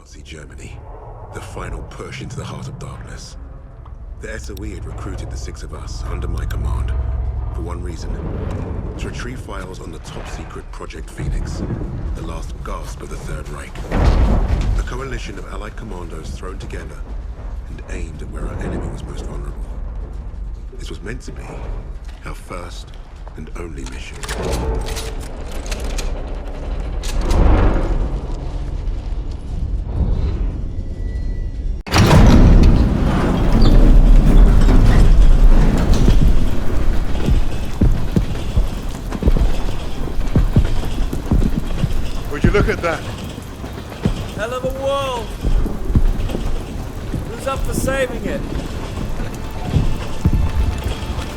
Nazi Germany. The final push into the heart of darkness. The SOE had recruited the six of us under my command for one reason: to retrieve files on the top-secret Project Phoenix, the last gasp of the Third Reich. A coalition of Allied commandos thrown together and aimed at where our enemy was most vulnerable. This was meant to be our first and only mission. Would you look at that? Hell of a wall! Who's up for saving it?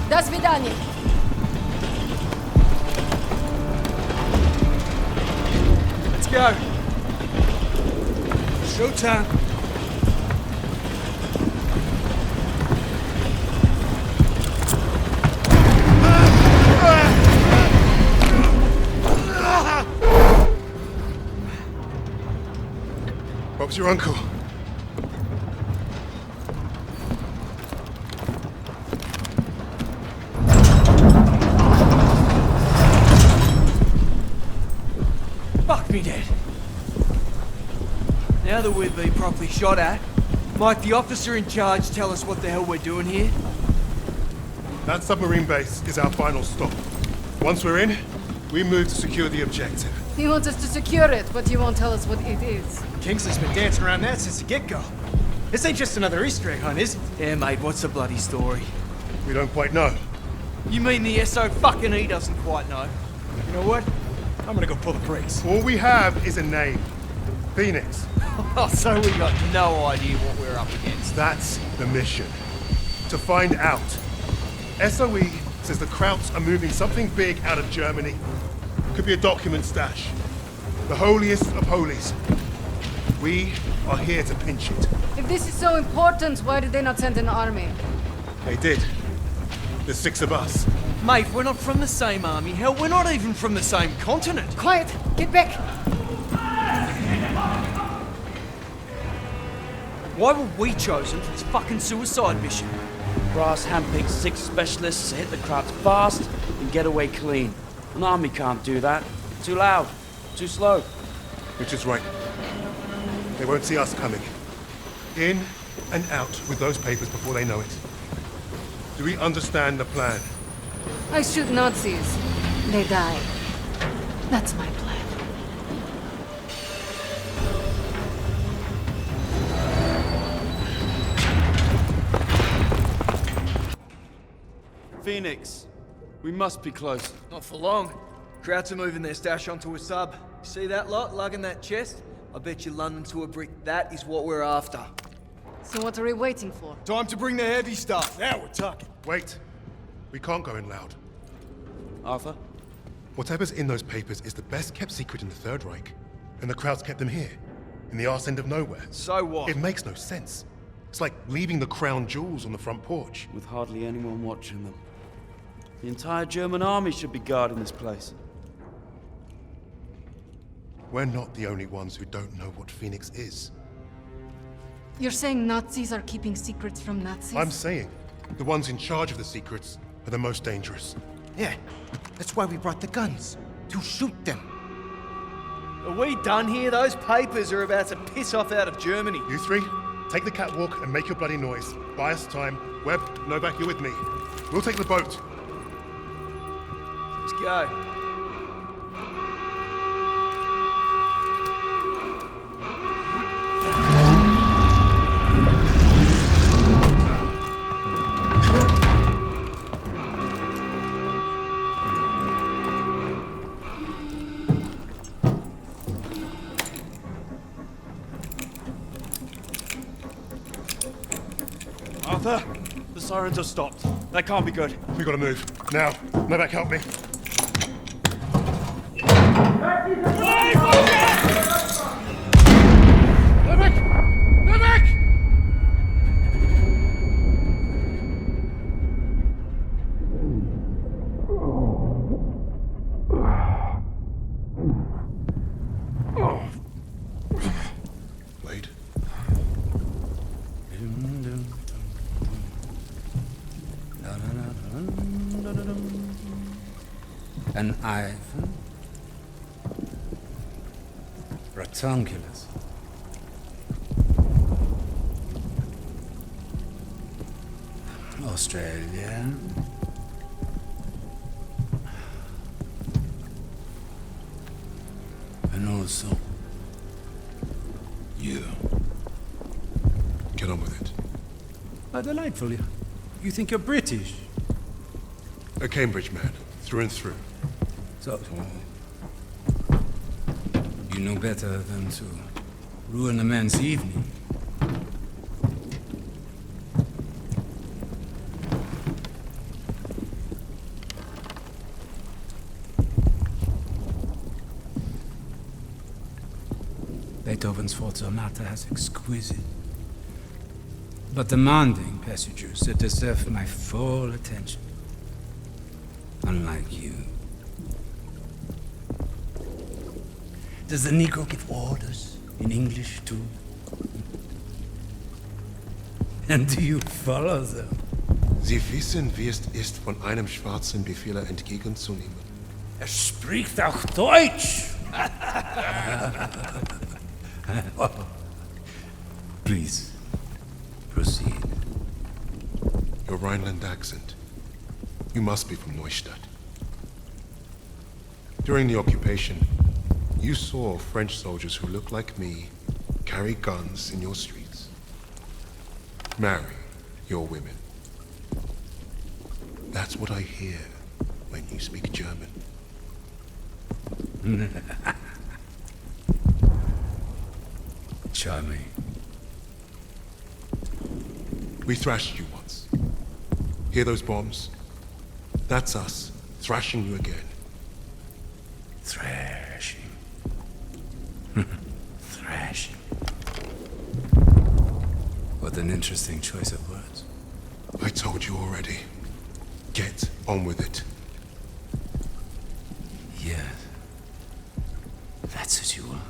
До свидания. Let's go! Showtime! Bob's your uncle. Fuck me dead. Now that we've been properly shot at, might the officer in charge tell us what the hell we're doing here? That submarine base is our final stop. Once we're in, we move to secure the objective. He wants us to secure it, but you won't tell us what it is. Kingsley's been dancing around that since the get-go. This ain't just another Easter egg hunt, is it? Yeah, mate, what's the bloody story? We don't quite know. You mean the SO fucking E doesn't quite know? You know what? I'm gonna go pull the brakes. All we have is a name. Phoenix. Oh, so we got no idea what we're up against. That's the mission. To find out. SOE says the Krauts are moving something big out of Germany. Could be a document stash. The holiest of holies. We are here to pinch it. If this is so important, why did they not send an army? They did. There's six of us. Mate, we're not from the same army. Hell, we're not even from the same continent. Quiet! Get back! Why were we chosen for this fucking suicide mission? Brass handpicked 6 specialists to hit the crowds fast and get away clean. An army can't do that. Too loud. Too slow. Richard's right. They won't see us coming. In and out with those papers before they know it. Do we understand the plan? I shoot Nazis. They die. That's my plan. Phoenix, we must be close. Not for long. Krauts are moving their stash onto a sub. You see that lot lugging that chest? I bet you London to a brick. That is what we're after. So what are we waiting for? Time to bring the heavy stuff. Now we're talking. Wait. We can't go in loud. Arthur? Whatever's in those papers is the best kept secret in the Third Reich. And the Krauts kept them here. In the arse end of nowhere. So what? It makes no sense. It's like leaving the crown jewels on the front porch. With hardly anyone watching them. The entire German army should be guarding this place. We're not the only ones who don't know what Phoenix is. You're saying Nazis are keeping secrets from Nazis? I'm saying the ones in charge of the secrets are the most dangerous. Yeah, that's why we brought the guns. To shoot them. Are we done here? Those papers are about to piss off out of Germany. You three, take the catwalk and make your bloody noise. Buy us time. Webb, Novak, you're with me. We'll take the boat. Let's go. Arthur, the sirens are stopped. That can't be good. We gotta move. Now. Novak, help me. Novak! Novak! Wade. An Ivan? Rectangulus. Australia. And also you. Get on with it. Oh, delightful. You think you're British? A Cambridge man, through and through. So, you know better than to ruin a man's evening. Beethoven's Fourth Sonata has exquisite but demanding passages that deserve my full attention. Unlike you. Does the Negro give orders in English too? And do you follow them? Sie wissen, wie es ist, von einem Schwarzen Befehle entgegenzunehmen. Er spricht auch Deutsch! Please, proceed. Your Rhineland accent. You must be from Neustadt. During the occupation, you saw French soldiers who looked like me carry guns in your streets. Marry your women. That's what I hear when you speak German. Charming. We thrashed you once. Hear those bombs? That's us, thrashing you again. Thrashing. Thrashing. What an interesting choice of words. I told you already. Get on with it. Yes. That's what you want.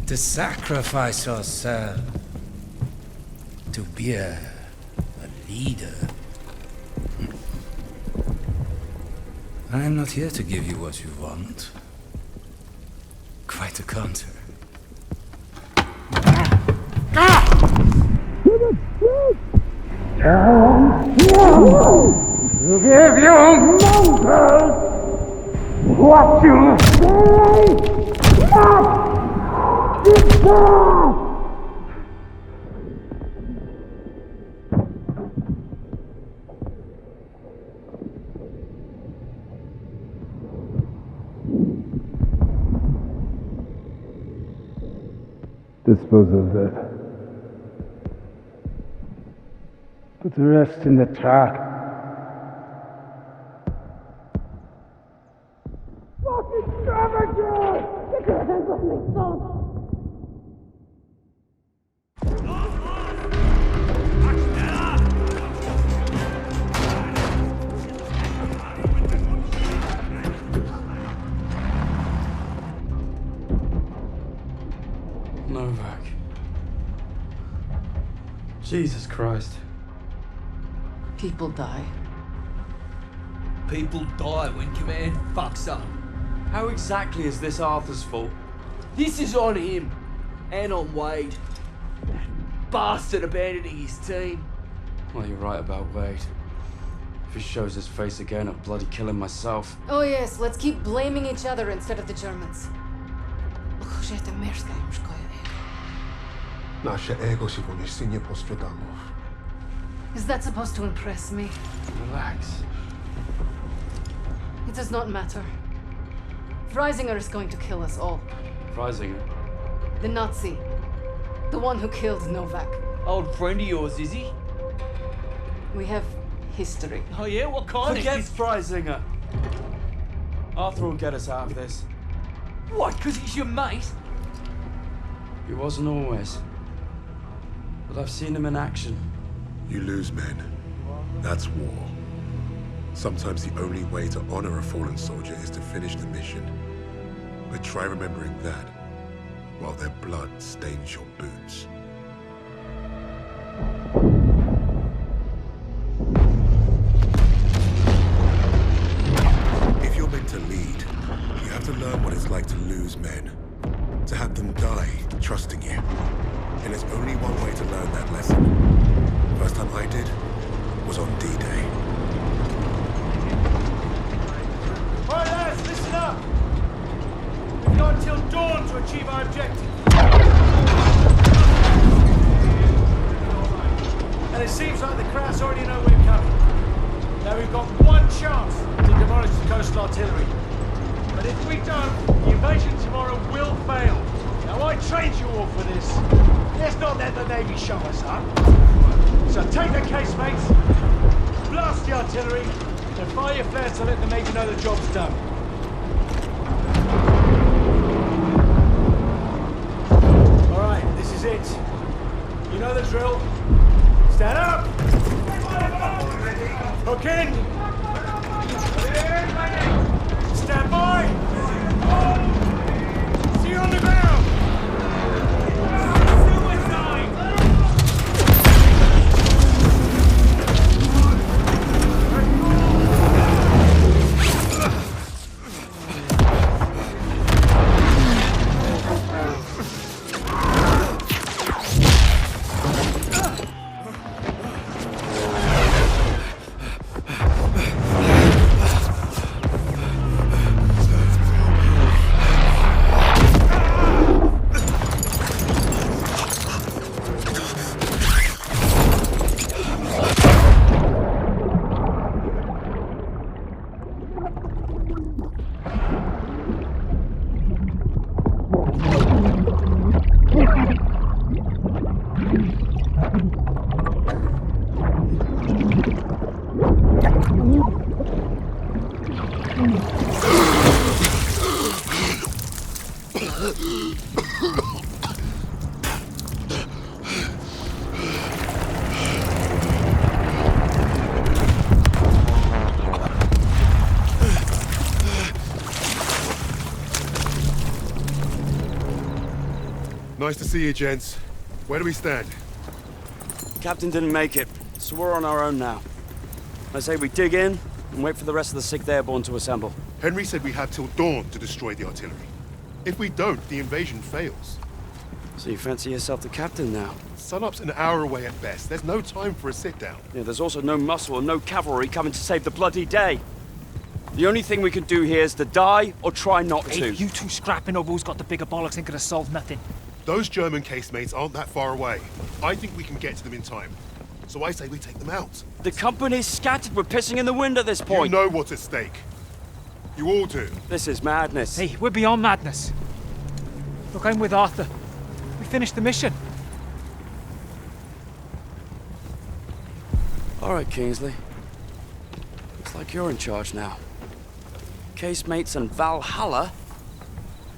To sacrifice yourself. To be a leader. I am not here to give you what you want. Quite the contrary. To give you mongrels what you say must deserve! Dispose of that. Put the rest in the truck. Fucking savages! Get your hands off me, son! Novak. Jesus Christ. People die. People die when command fucks up. How exactly is this Arthur's fault? This is on him. And on Wade. That bastard abandoning his team. Well, you're right about Wade. If he shows his face again, I'll bloody kill him myself. Oh yes, let's keep blaming each other instead of the Germans. Nasze ego si poniesie nie postradamów. Is that supposed to impress me? Relax. It does not matter. Freisinger is going to kill us all. Freisinger? The Nazi. The one who killed Novak. Old friend of yours, is he? We have history. Oh yeah? What kind Forget of... Freisinger! Arthur will get us out of this. What, because he's your mate? He wasn't always. But I've seen him in action. You lose men. That's war. Sometimes the only way to honor a fallen soldier is to finish the mission. But try remembering that while their blood stains your boots. to have them die trusting you. And there's only one way to learn that lesson. First time I did was on D-Day. All right, lads, listen up. We've got until dawn to achieve our objective. And it seems like the Krauts already know we're coming. Now we've got one chance to demolish the coastal artillery. But if we don't, the invasion tomorrow will fail. Now I trained you all for this. Let's not let the Navy show us up. So take the casemates, blast the artillery, and fire your flares to let the Navy know the job's done. All right, this is it. You know the drill. Stand up! Hook in! Stand by! See you on the ground! Suicide! Nice to see you, gents. Where do we stand? Captain didn't make it, so we're on our own now. I say we dig in and wait for the rest of the 6th Airborne to assemble. Henry said we had till dawn to destroy the artillery. If we don't, the invasion fails. So you fancy yourself the captain now? Sunup's an hour away at best. There's no time for a sit-down. Yeah, there's also no muscle and no cavalry coming to save the bloody day. The only thing we can do here is to die or try not to. Hey, you two scrapping over who's got the bigger bollocks ain't gonna solve nothing. Those German casemates aren't that far away. I think we can get to them in time. So I say we take them out. The company's scattered. We're pissing in the wind at this point. You know what's at stake. You all do. This is madness. Hey, we're beyond madness. Look, I'm with Arthur. We finished the mission. All right, Kingsley. Looks like you're in charge now. Casemates and Valhalla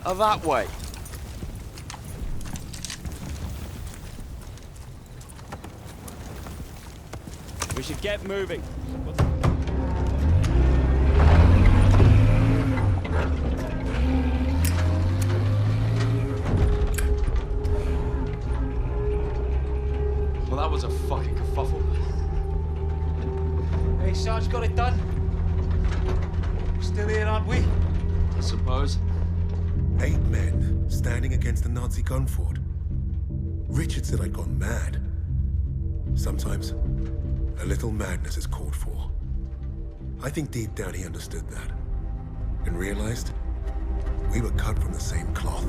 are that way. We should get moving. Well, that was a fucking kerfuffle. Hey, Sarge, got it done. We're still here, aren't we? I suppose. 8 men standing against the Nazi gun fort. Richard said I'd gone mad. Sometimes, a little madness is called for. I think deep down he understood that. And realized we were cut from the same cloth.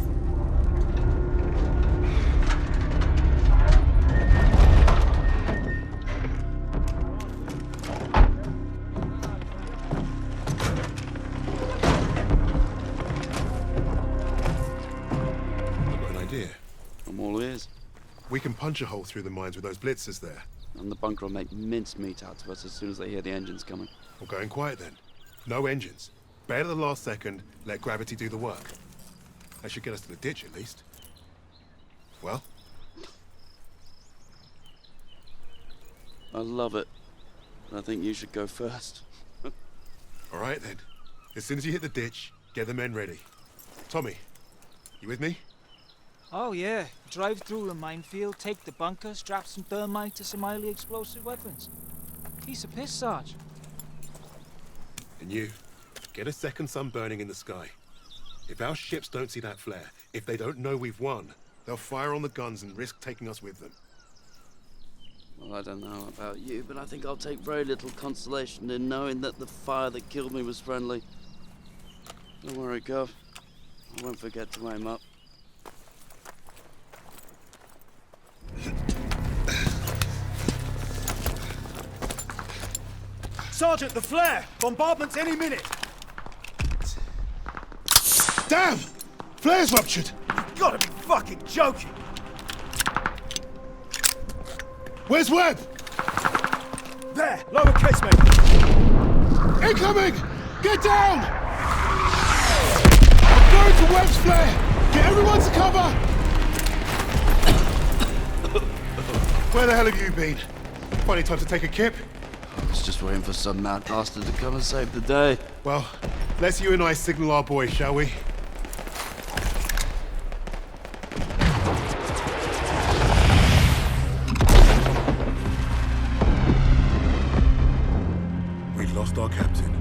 I've got an idea. I'm all ears. We can punch a hole through the mines with those blitzers there. And the bunker will make mincemeat out of us as soon as they hear the engines coming. We're going quiet then. No engines. Bail at the last second, let gravity do the work. That should get us to the ditch at least. Well? I love it. I think you should go first. All right then. As soon as you hit the ditch, get the men ready. Tommy, you with me? Oh, yeah. Drive through the minefield, take the bunker, strap some thermite to some highly explosive weapons. Piece of piss, Sarge. And you, get a second sun burning in the sky. If our ships don't see that flare, if they don't know we've won, They'll fire on the guns and risk taking us with them. Well, I don't know about you, but I think I'll take very little consolation in knowing that the fire that killed me was friendly. Don't worry, Gov. I won't forget to aim up. Sergeant, the flare! Bombardment's any minute! Damn! Flare's ruptured! You've gotta be fucking joking! Where's Webb? There! Lower casemate! Incoming! Get down! I'm going to Webb's flare! Get everyone to cover! Where the hell have you been? Funny time to take a kip. I was just waiting for some mad bastard to come and save the day. Well, let's you and I signal our boys, shall we? We'd lost our captain,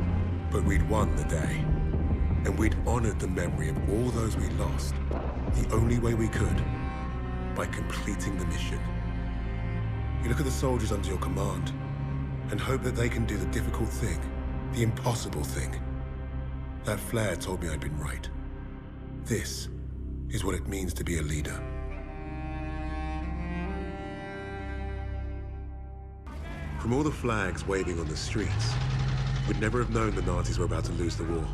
but we'd won the day. And we'd honored the memory of all those we lost, the only way we could, by completing the mission. You look at the soldiers under your command, and hope that they can do the difficult thing, the impossible thing. That flare told me I'd been right. This is what it means to be a leader. From all the flags waving on the streets, we'd never have known the Nazis were about to lose the war.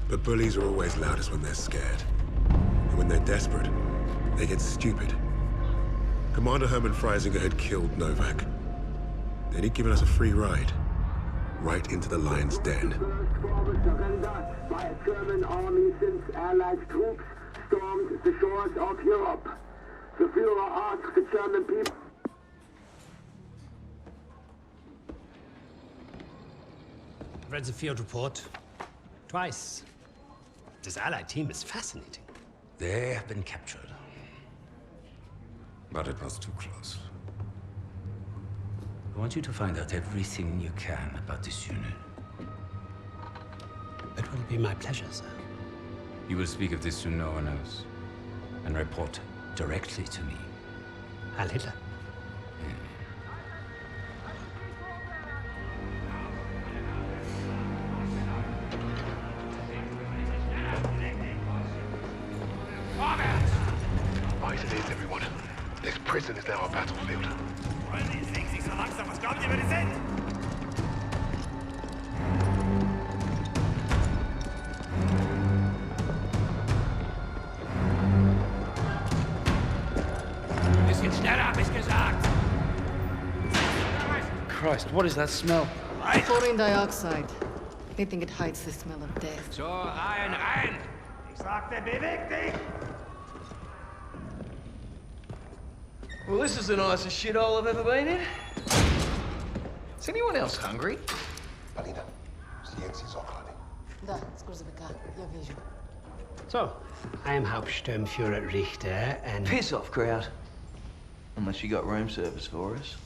But bullies are always loudest when they're scared. And when they're desperate, they get stupid. Commander Hermann Freisinger had killed Novak. Then he'd given us a free ride, right into the lion's den. By a German army since Allied troops stormed the shores of Europe. The Führer asked the German people. Read the field report twice. This Allied team is fascinating. They have been captured. But it was too close. I want you to find out everything you can about this unit. It will be my pleasure, sir. You will speak of this to no one else, and report directly to me. Heil Hitler. Right it is, everyone. This prison is now our battlefield. Christ, what is that smell? Chlorine dioxide. They think it hides the smell of death. So, rein! Ich sagte, beweg dich! Well, this is the nicest shithole I've ever been in. Is anyone else hungry? Polina, silenci Soklani. Da, scurzăveca, я вижу. So, I am Hauptsturmführer Richter, and... Piss off, crowd. Unless you got room service for us.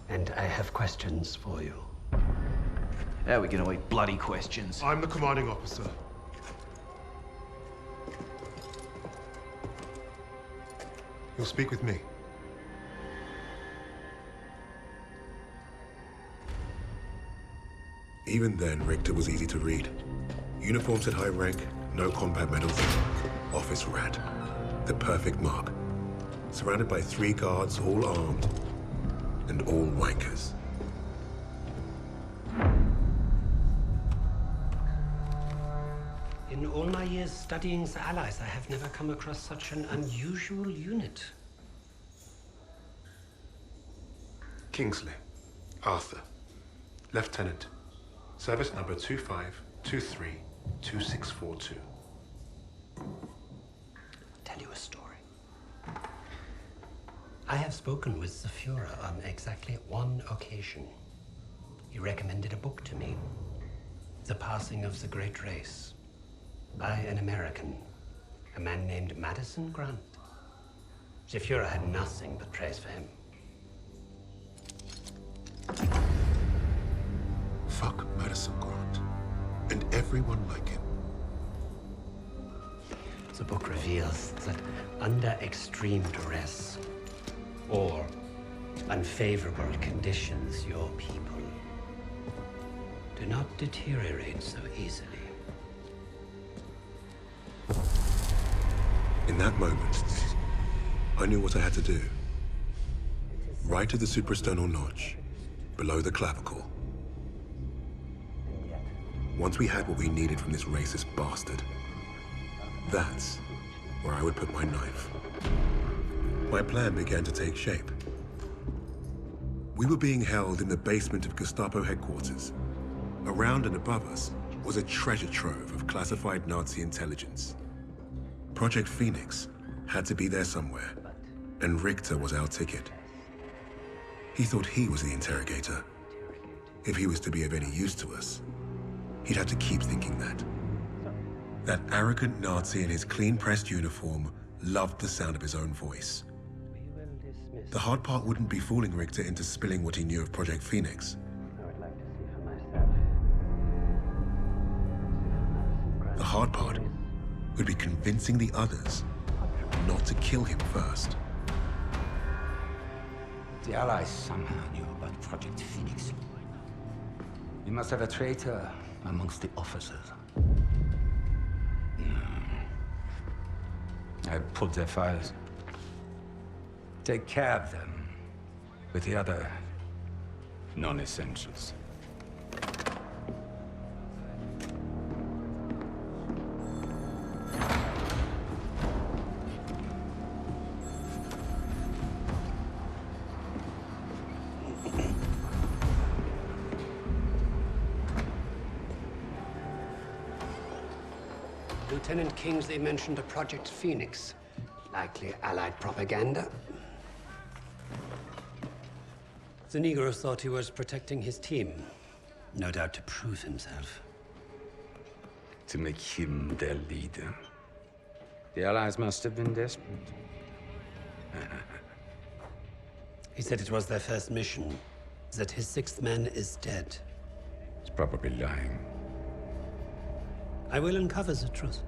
And I have questions for you. How are we gonna eat bloody questions? I'm the commanding officer. You'll speak with me. Even then, Richter was easy to read. Uniform said high rank, no combat medals. Office rat. The perfect mark. Surrounded by 3 guards, all armed. And all wankers. In all my years studying the Allies, I have never come across such an unusual unit. Kingsley. Arthur. Lieutenant. Service number 25232642. Tell you a story. I have spoken with the Führer on exactly one occasion. He recommended a book to me. The Passing of the Great Race. By an American. A man named Madison Grant. The Führer had nothing but praise for him. Fuck Madison Grant. And everyone like him. The book reveals that under extreme duress or unfavorable conditions, your people do not deteriorate so easily. In that moment, I knew what I had to do. Right to the suprasternal notch, below the clavicle. Once we had what we needed from this racist bastard, that's where I would put my knife. My plan began to take shape. We were being held in the basement of Gestapo headquarters. Around and above us was a treasure trove of classified Nazi intelligence. Project Phoenix had to be there somewhere, and Richter was our ticket. He thought he was the interrogator. If he was to be of any use to us, he'd have to keep thinking that. That arrogant Nazi in his clean-pressed uniform loved the sound of his own voice. The hard part wouldn't be fooling Richter into spilling what he knew of Project Phoenix. The hard part would be convincing the others not to kill him first. The Allies somehow knew about Project Phoenix. You must have a traitor amongst the officers. I pulled their files. Take care of them with the other non-essentials. Lieutenant Kingsley mentioned a Project Phoenix. Likely Allied propaganda. The Negro thought he was protecting his team. No doubt to prove himself. To make him their leader. The Allies must have been desperate. He said it was their first mission. That his sixth man is dead. He's probably lying. I will uncover the truth.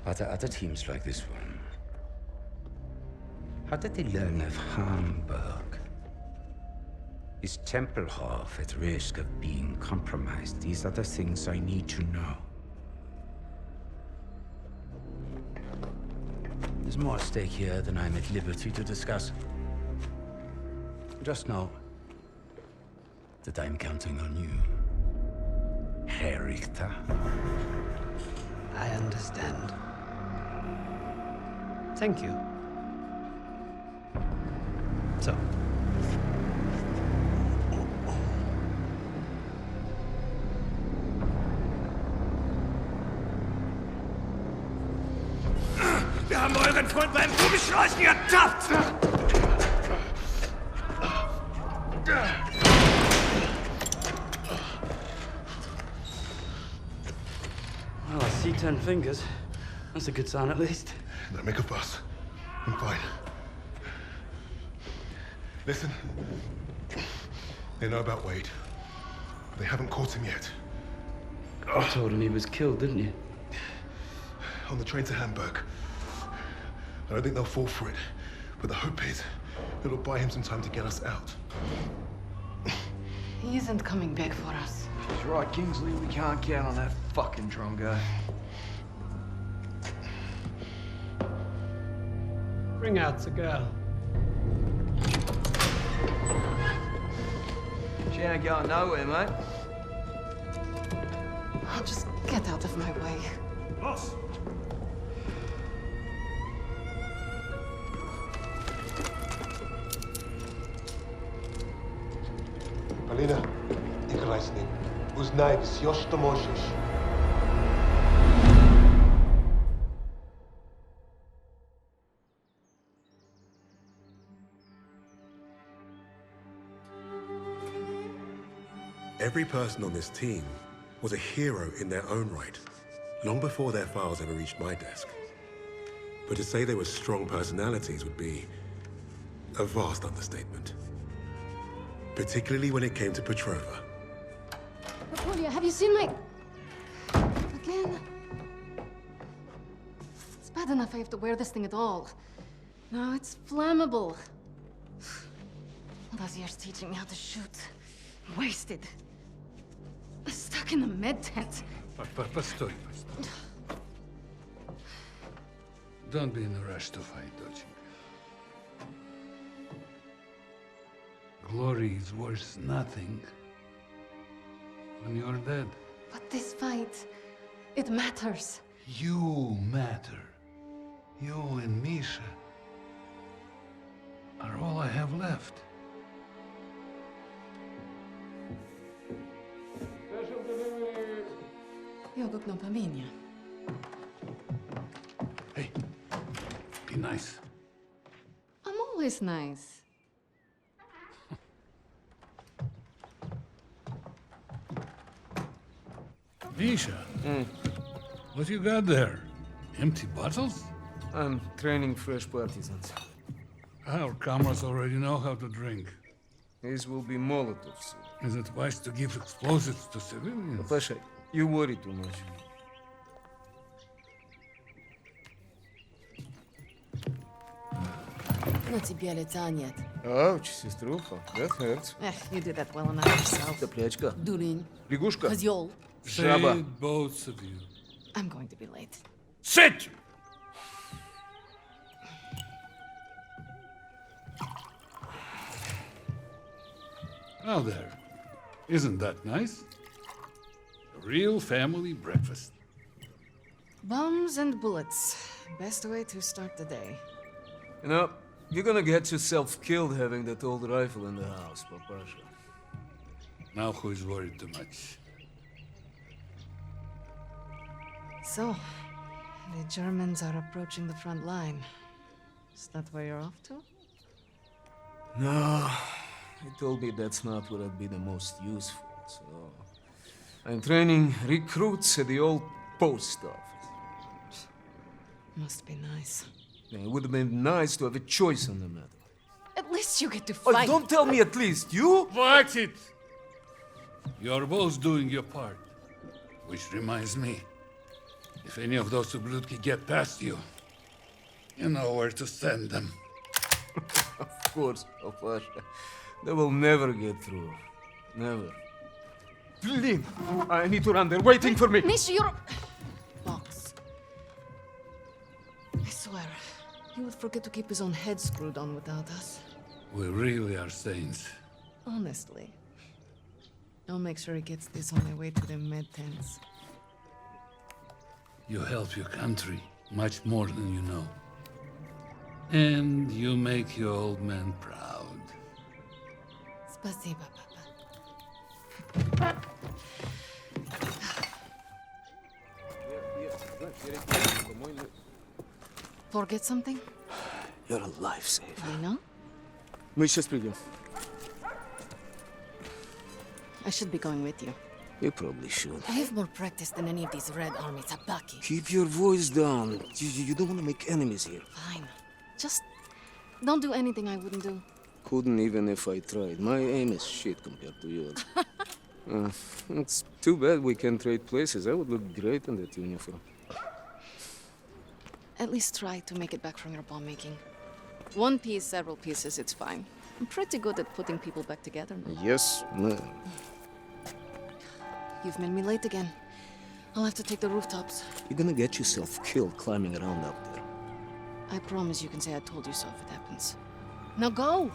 Are there other teams like this one? How did they learn of Hamburg? Is Tempelhof at risk of being compromised? These are the things I need to know. There's more at stake here than I'm at liberty to discuss. Just know that I'm counting on you, Herr Richter. I understand. Thank you. So. Wir haben euren Freund beim Kugelschleusen ertappt! Well, I see 10 fingers. That's a good sign, at least. Don't make a fuss. I'm fine. Listen. They know about Wade. But they haven't caught him yet. You told him he was killed, didn't you? On the train to Hamburg. I don't think they'll fall for it. But the hope is it'll buy him some time to get us out. He isn't coming back for us. She's right, Kingsley. We can't count on that fucking Drongo. Bring out the girl. She ain't going nowhere, mate. Oh, just get out of my way. Boss! Alina, Nikolai z nim. Uznaj, wsiąść to możesz. Every person on this team was a hero in their own right, long before their files ever reached my desk. But to say they were strong personalities would be a vast understatement. Particularly when it came to Petrova. Napoleon, have you seen my... Again? bad enough I have to wear this thing at all. Now it's flammable. All those years teaching me how to shoot. Wasted. Stuck in a med tent. Постой. Don't be in a rush to fight, доченька. Glory is worth nothing when you're dead. But this fight, it matters. You matter. You and Misha are all I have left. Jag öppnar på min. Hey, be nice. I'm always nice. Misha, what you got there? Empty bottles? I'm training fresh partisans. Our comrades already know how to drink. These will be Molotovs. Is it wise to give explosives to civilians? Pasha, you worry too much. На тебе лица нет. Ouch, сеструха, that hurts. You did that well enough yourself. Топлячка. Дурень. Лягушка. Козёл. Жаба. Say both of you. I'm going to be late. Sit! Now there. Isn't that nice? A real family breakfast. Bombs and bullets. Best way to start the day. You know, you're gonna get yourself killed having that old rifle in the house, Papasha. Now who is worried too much? So, the Germans are approaching the front line. Is that where you're off to? No, he told me that's not where I'd be the most useful, so... I'm training recruits at the old post office. Must be nice. Yeah, it would have been nice to have a choice on the matter. At least you get to Oh, fight. don't tell me at least, you? Fight it! You're both doing your part. Which reminds me, if any of those Ublutki get past you, you know where to send them. Of course, Papasha. They will never get through. Never. Blin! I need to run. They're waiting for me. Misha, you're... Box. I swear, he would forget to keep his own head screwed on without us. We really are saints. Honestly. I'll make sure he gets this on the way to the med tents. You help your country much more than you know. And you make your old man proud. Спасибо, Papa. Forget something? You're a lifesaver. You know? Мы сейчас придем. I should be going with you. You probably should. I have more practice than any of these Red Army tabaki. Keep your voice down. You don't want to make enemies here. Fine. Just don't do anything I wouldn't do. Couldn't even if I tried. My aim is shit compared to yours. It's too bad we can't trade places. I would look great in that uniform. At least try to make it back from your bomb making. One piece, several pieces, it's fine. I'm pretty good at putting people back together now. Yes, ma'am. You've made me late again. I'll have to take the rooftops. You're gonna get yourself killed climbing around up there. I promise you can say I told you so if it happens. Now go!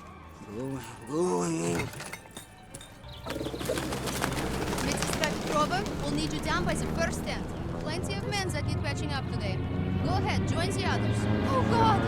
Going. Medicine Prover will need you down by the first stand. Plenty of men that need patching up today. Go ahead, join the others. Oh God!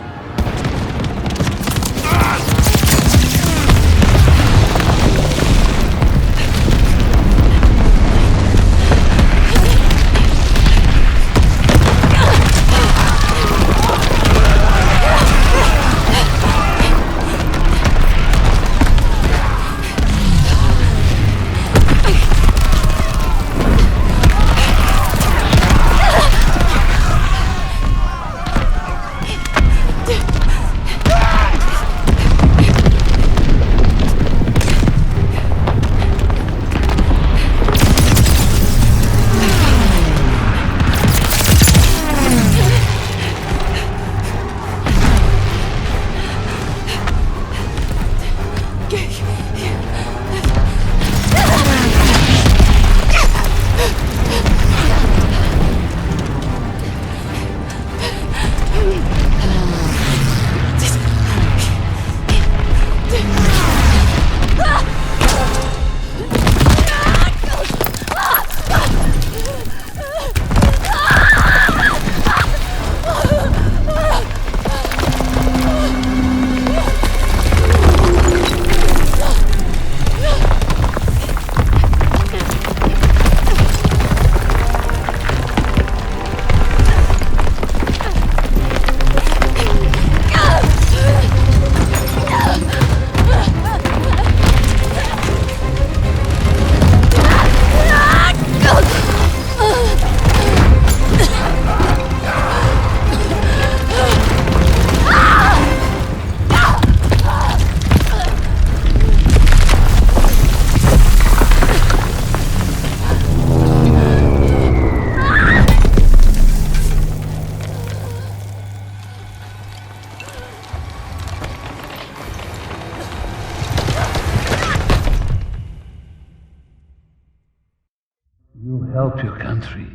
help your country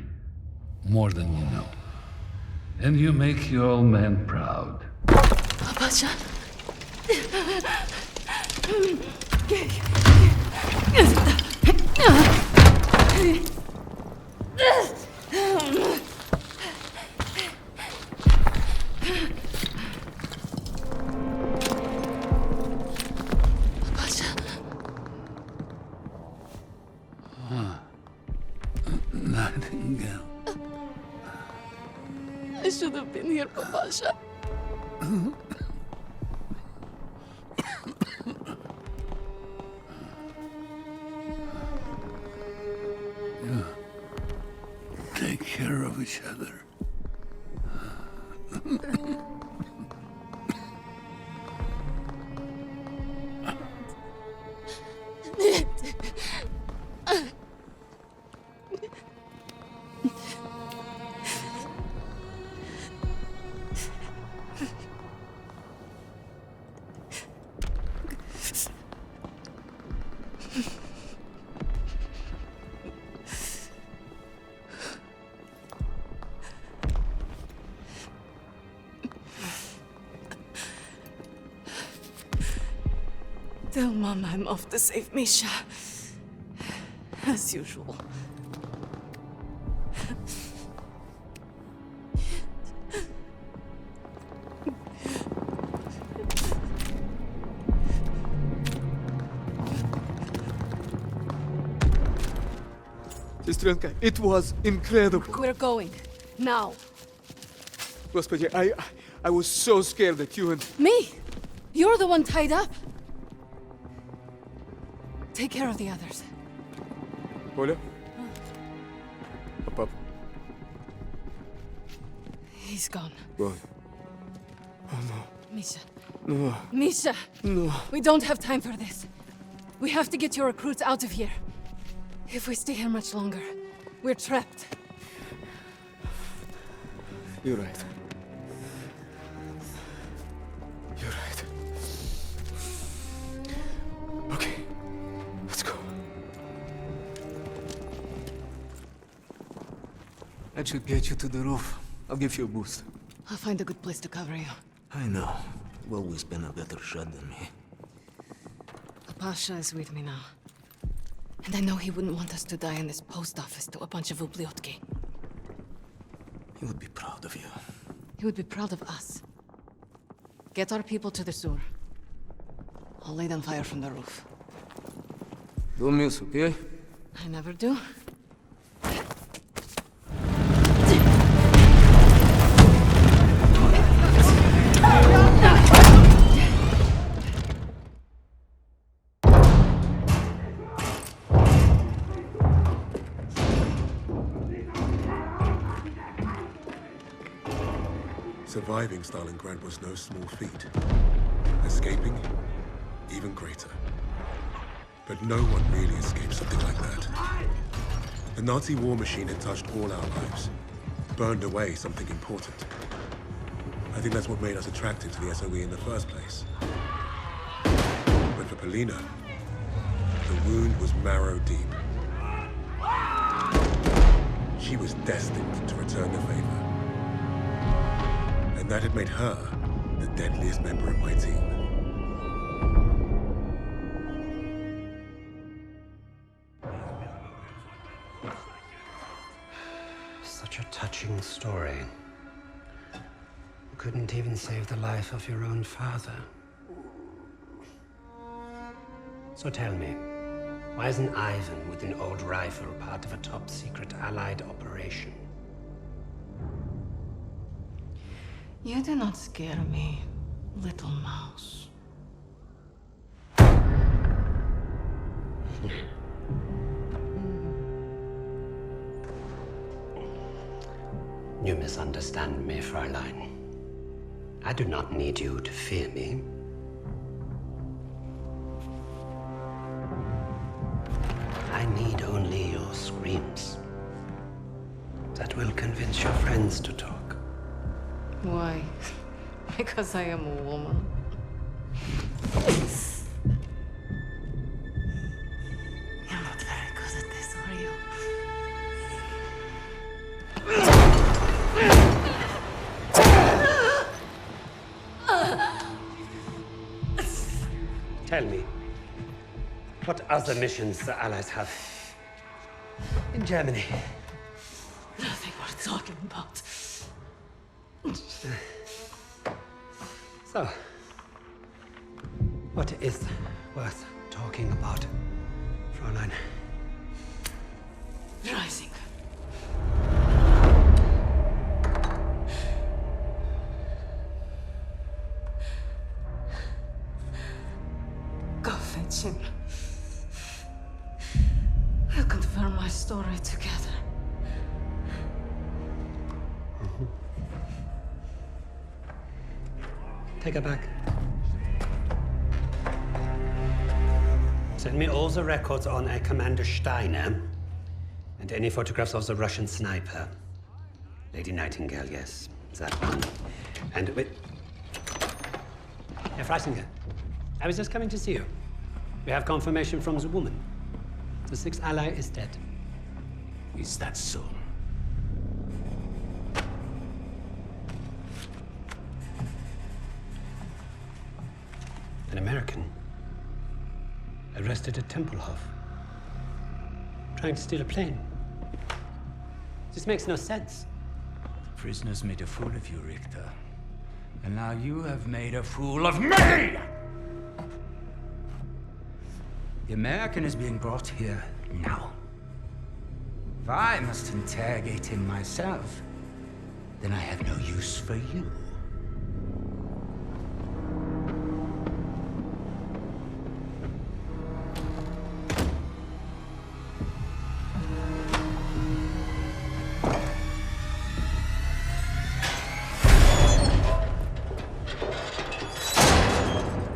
more than you know. And you make your old man proud. Pasha. Nightingale. I should have been here, Papasha. Yeah. Take care of each other. Tell Mom I'm off to save Misha. As usual. Sestrenka, it was incredible. We're going. Now. Господи, I was so scared that you and... Me? You're the one tied up. Take care of the others. Оля? Пап. He's gone. Gone. Oh no. Misha. No. Misha! No. We don't have time for this. We have to get your recruits out of here. If we stay here much longer, we're trapped. You're right. You're right. Okay. Let's go. That should get you to the roof. I'll give you a boost. I'll find a good place to cover you. I know. You've always been a better shot than me. Pasha is with me now. And I know he wouldn't want us to die in this post office to a bunch of ubliotki. He would be proud of you. He would be proud of us. Get our people to the sewer. I'll lay them fire from the roof. Don't miss, okay? I never do. Surviving Stalingrad was no small feat. Escaping, even greater. But no one really escaped something like that. The Nazi war machine had touched all our lives, burned away something important. I think that's what made us attracted to the SOE in the first place. But for Polina, the wound was marrow deep. She was destined to return the favor. And that had made her the deadliest member of my team. Such a touching story. You couldn't even save the life of your own father. So tell me, why isn't Ivan with an old rifle part of a top-secret Allied operation? You do not scare me, little mouse. You misunderstand me, Fräulein. I do not need you to fear me. I need only your screams. That will convince your friends to talk. Why? Because I am a woman. You're not very good at this, are you? Tell me, what other missions the Allies have in Germany? Nothing worth talking about. So, what is worth talking about, Fräulein? Rising. Go fetch him. We'll confirm my story together. Take her back. Send me all the records on a Commander Steiner and any photographs of the Russian sniper. Lady Nightingale, yes, that one. And wait. Herr Freisinger, I was just coming to see you. We have confirmation from the woman. The sixth ally is dead. Is that so? An American arrested at Tempelhof, trying to steal a plane. This makes no sense. The prisoners made a fool of you, Richter. And now you have made a fool of me! The American is being brought here now. If I must interrogate him myself, then I have no use for you.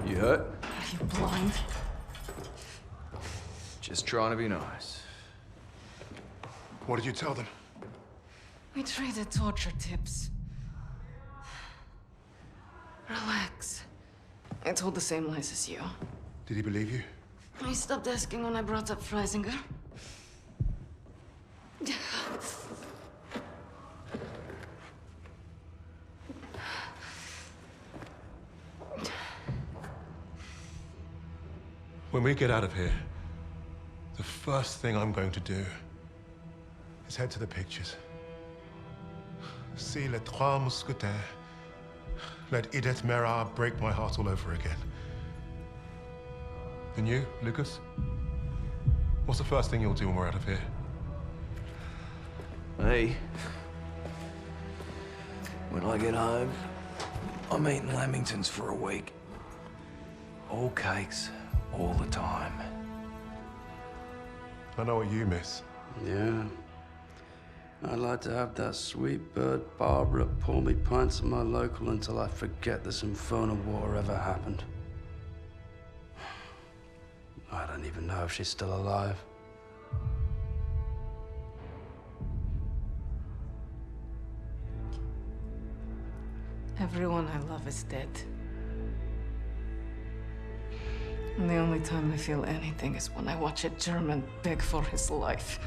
You hurt? Are you blind? Just trying to be nice. What did you tell them? We traded torture tips. Relax. I told the same lies as you. Did he believe you? He stopped asking when I brought up Freisinger. When we get out of here, the first thing I'm going to do is head to the pictures. See Les Trois Mousquetaires. Let Edith Merard break my heart all over again. And you, Lucas? What's the first thing you'll do when we're out of here? Hey. When I get home, I'm eating Lamingtons for a week. All cakes, all the time. I know what you miss. Yeah. I'd like to have that sweet bird Barbara pour me pints at my local until I forget this infernal war ever happened. I don't even know if she's still alive. Everyone I love is dead. And the only time I feel anything is when I watch a German beg for his life.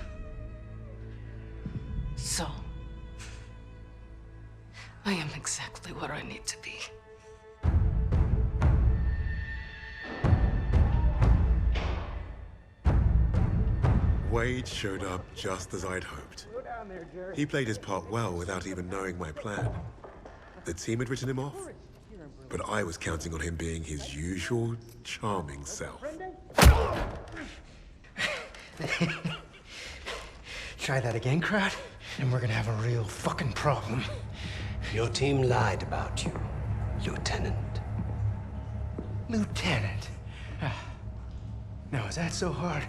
So, I am exactly where I need to be. Wade showed up just as I'd hoped. He played his part well without even knowing my plan. The team had written him off, but I was counting on him being his usual charming self. Try that again, crowd, and we're gonna have a real fucking problem. Your team lied about you, Lieutenant. Lieutenant? Now, is that so hard?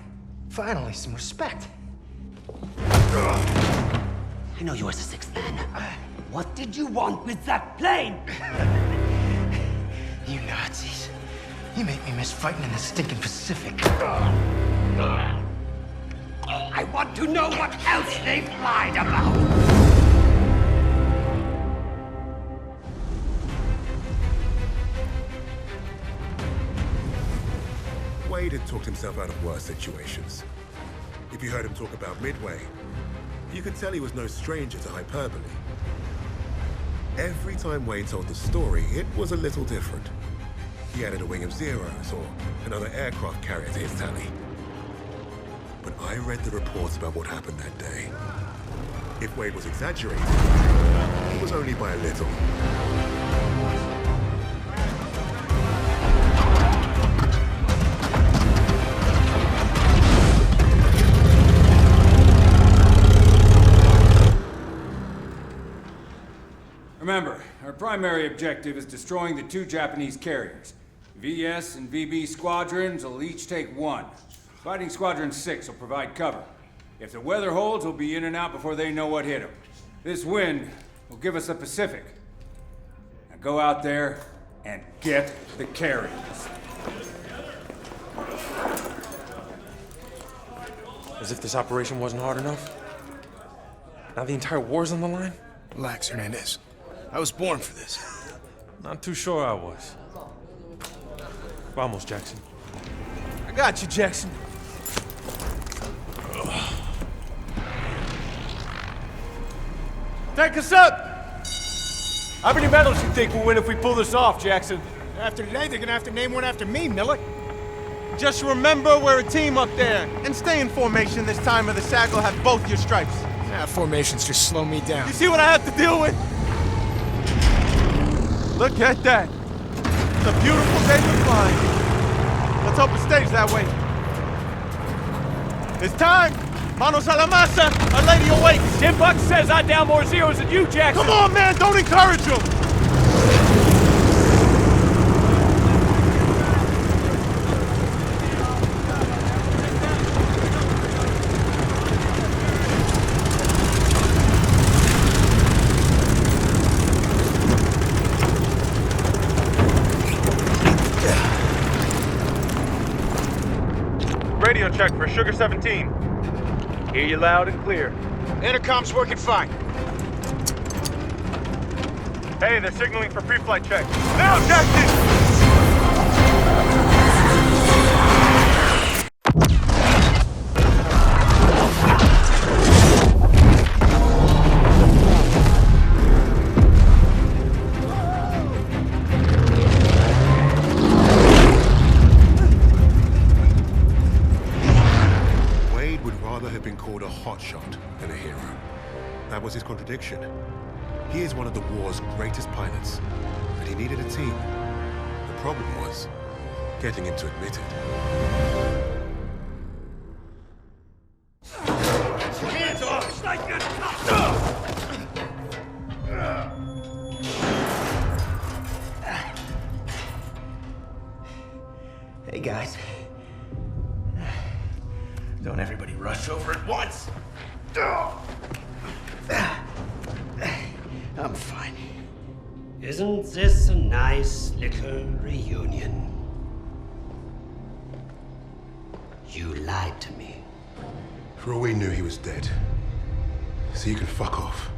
Finally, some respect. I know you as the sixth man. What did you want with that plane? You Nazis. You make me miss fighting in the stinking Pacific. I want to know what else they've lied about. Wade had talked himself out of worse situations. If you heard him talk about Midway, you could tell he was no stranger to hyperbole. Every time Wade told the story, it was a little different. he added a wing of Zeros or another aircraft carrier to his tally. But I read the reports about what happened that day. If Wade was exaggerating, it was only by a little. Remember, our primary objective is destroying the 2 Japanese carriers. VS and VB squadrons will each take 1. Fighting Squadron 6 will provide cover. If the weather holds, we'll be in and out before they know what hit them. This wind will give us the Pacific. Now go out there and get the carriers. As if this operation wasn't hard enough. Now the entire war's on the line? Relax, Hernandez. I was born for this. Not too sure I was. Vamos, Jackson. I got you, Jackson. Take us up! How many medals you think we'll win if we pull this off, Jackson? After today, they're gonna have to name one after me, Millet. Just remember we're a team up there. And stay in formation this time or the sack will have both your stripes. Formations just slow me down. You see what I have to deal with? Look at that. It's a beautiful day for flying. Let's hope it stays that way. It's time. Manos a la masa. Our Lady awakes. 10 bucks says I down more zeros than you, Jackson. Come on, man. Don't encourage him. Radio check for Sugar 17. Hear you loud and clear. Intercom's working fine. Hey, they're signaling for pre-flight check. Now, Jackson! That was his contradiction. He is one of the war's greatest pilots, but he needed a team. The problem was getting him to admit it. Hands off! Hey, guys. Don't everybody rush over at once. I'm fine. Isn't this a nice little reunion? You lied to me. For all we knew, he was dead. So you can fuck off.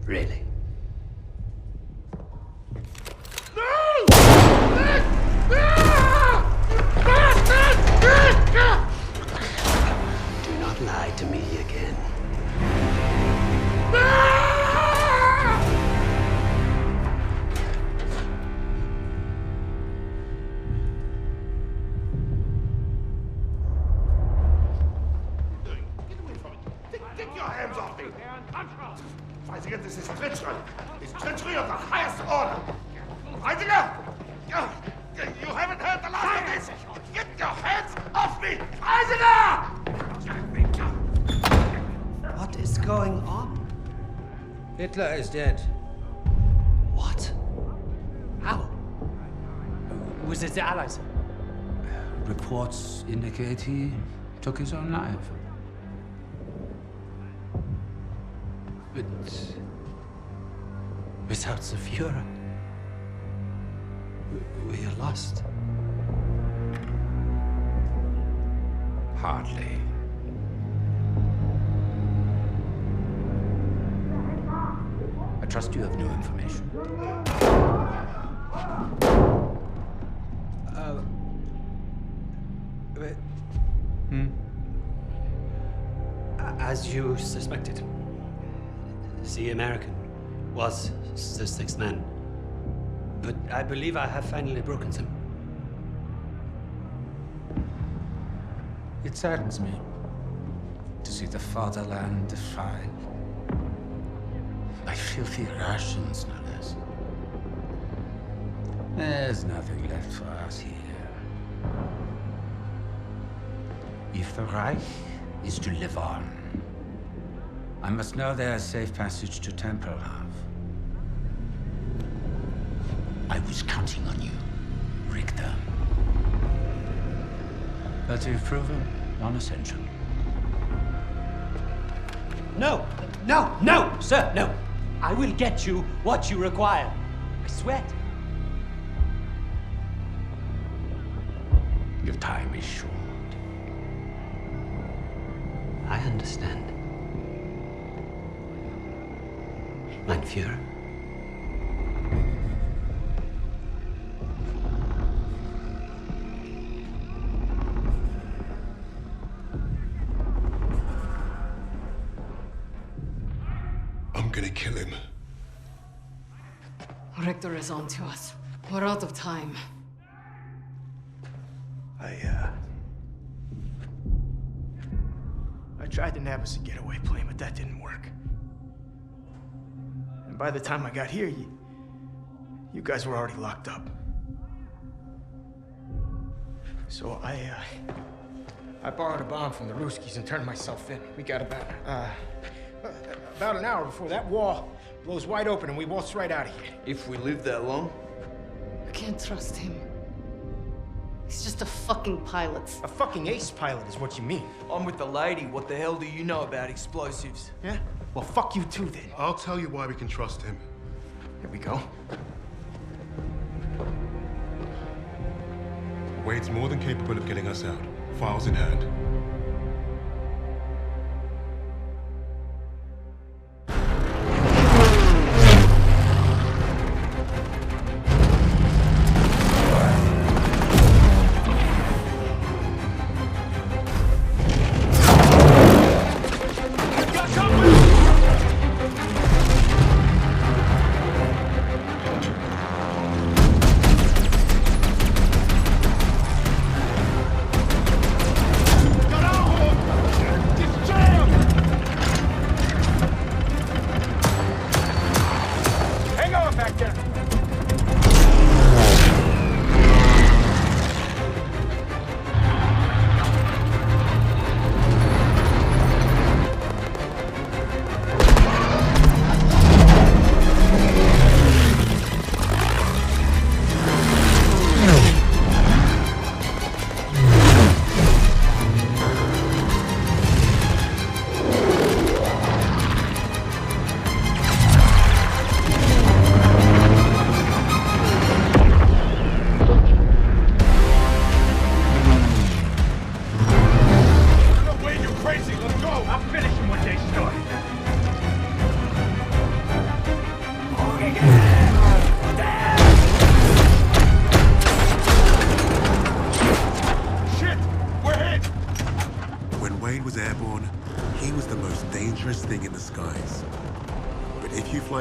Really? Do not lie to me again. Get your hands off me! Weisiger, this is treachery. It's treachery of the highest order. Weisiger! You haven't heard the last of this! Get your hands off me! Weisiger! What is going on? Hitler is dead. What? How? Was it the Allies? Reports indicate he took his own life. But without the Führer, we are lost. Hardly. I trust you have new information. As you suspected, the American was the sixth man. But I believe I have finally broken them. It saddens me to see the fatherland defiled by filthy rations, no less. There's nothing left for us here. If the Reich is to live on, I must know there's safe passage to Tempelhof. I was counting on you, Richter. But you've proven non-essential. No, sir, no. I will get you what you require. I swear. Your time is short. I understand. Mein Führer. I'm gonna kill him. Richter is on to us. We're out of time. I tried to nab us a getaway plane, but that didn't work. And by the time I got here, you guys were already locked up. So I borrowed a bomb from the Ruskies and turned myself in. We got about an hour before that wall blows wide open and we waltz right out of here. If we live that long? I can't trust him. He's just a fucking pilot. A fucking ace pilot is what you mean. I'm with the lady. What the hell do you know about explosives? Yeah? Well, fuck you too, then. I'll tell you why we can trust him. Here we go. Wade's more than capable of getting us out. Files in hand.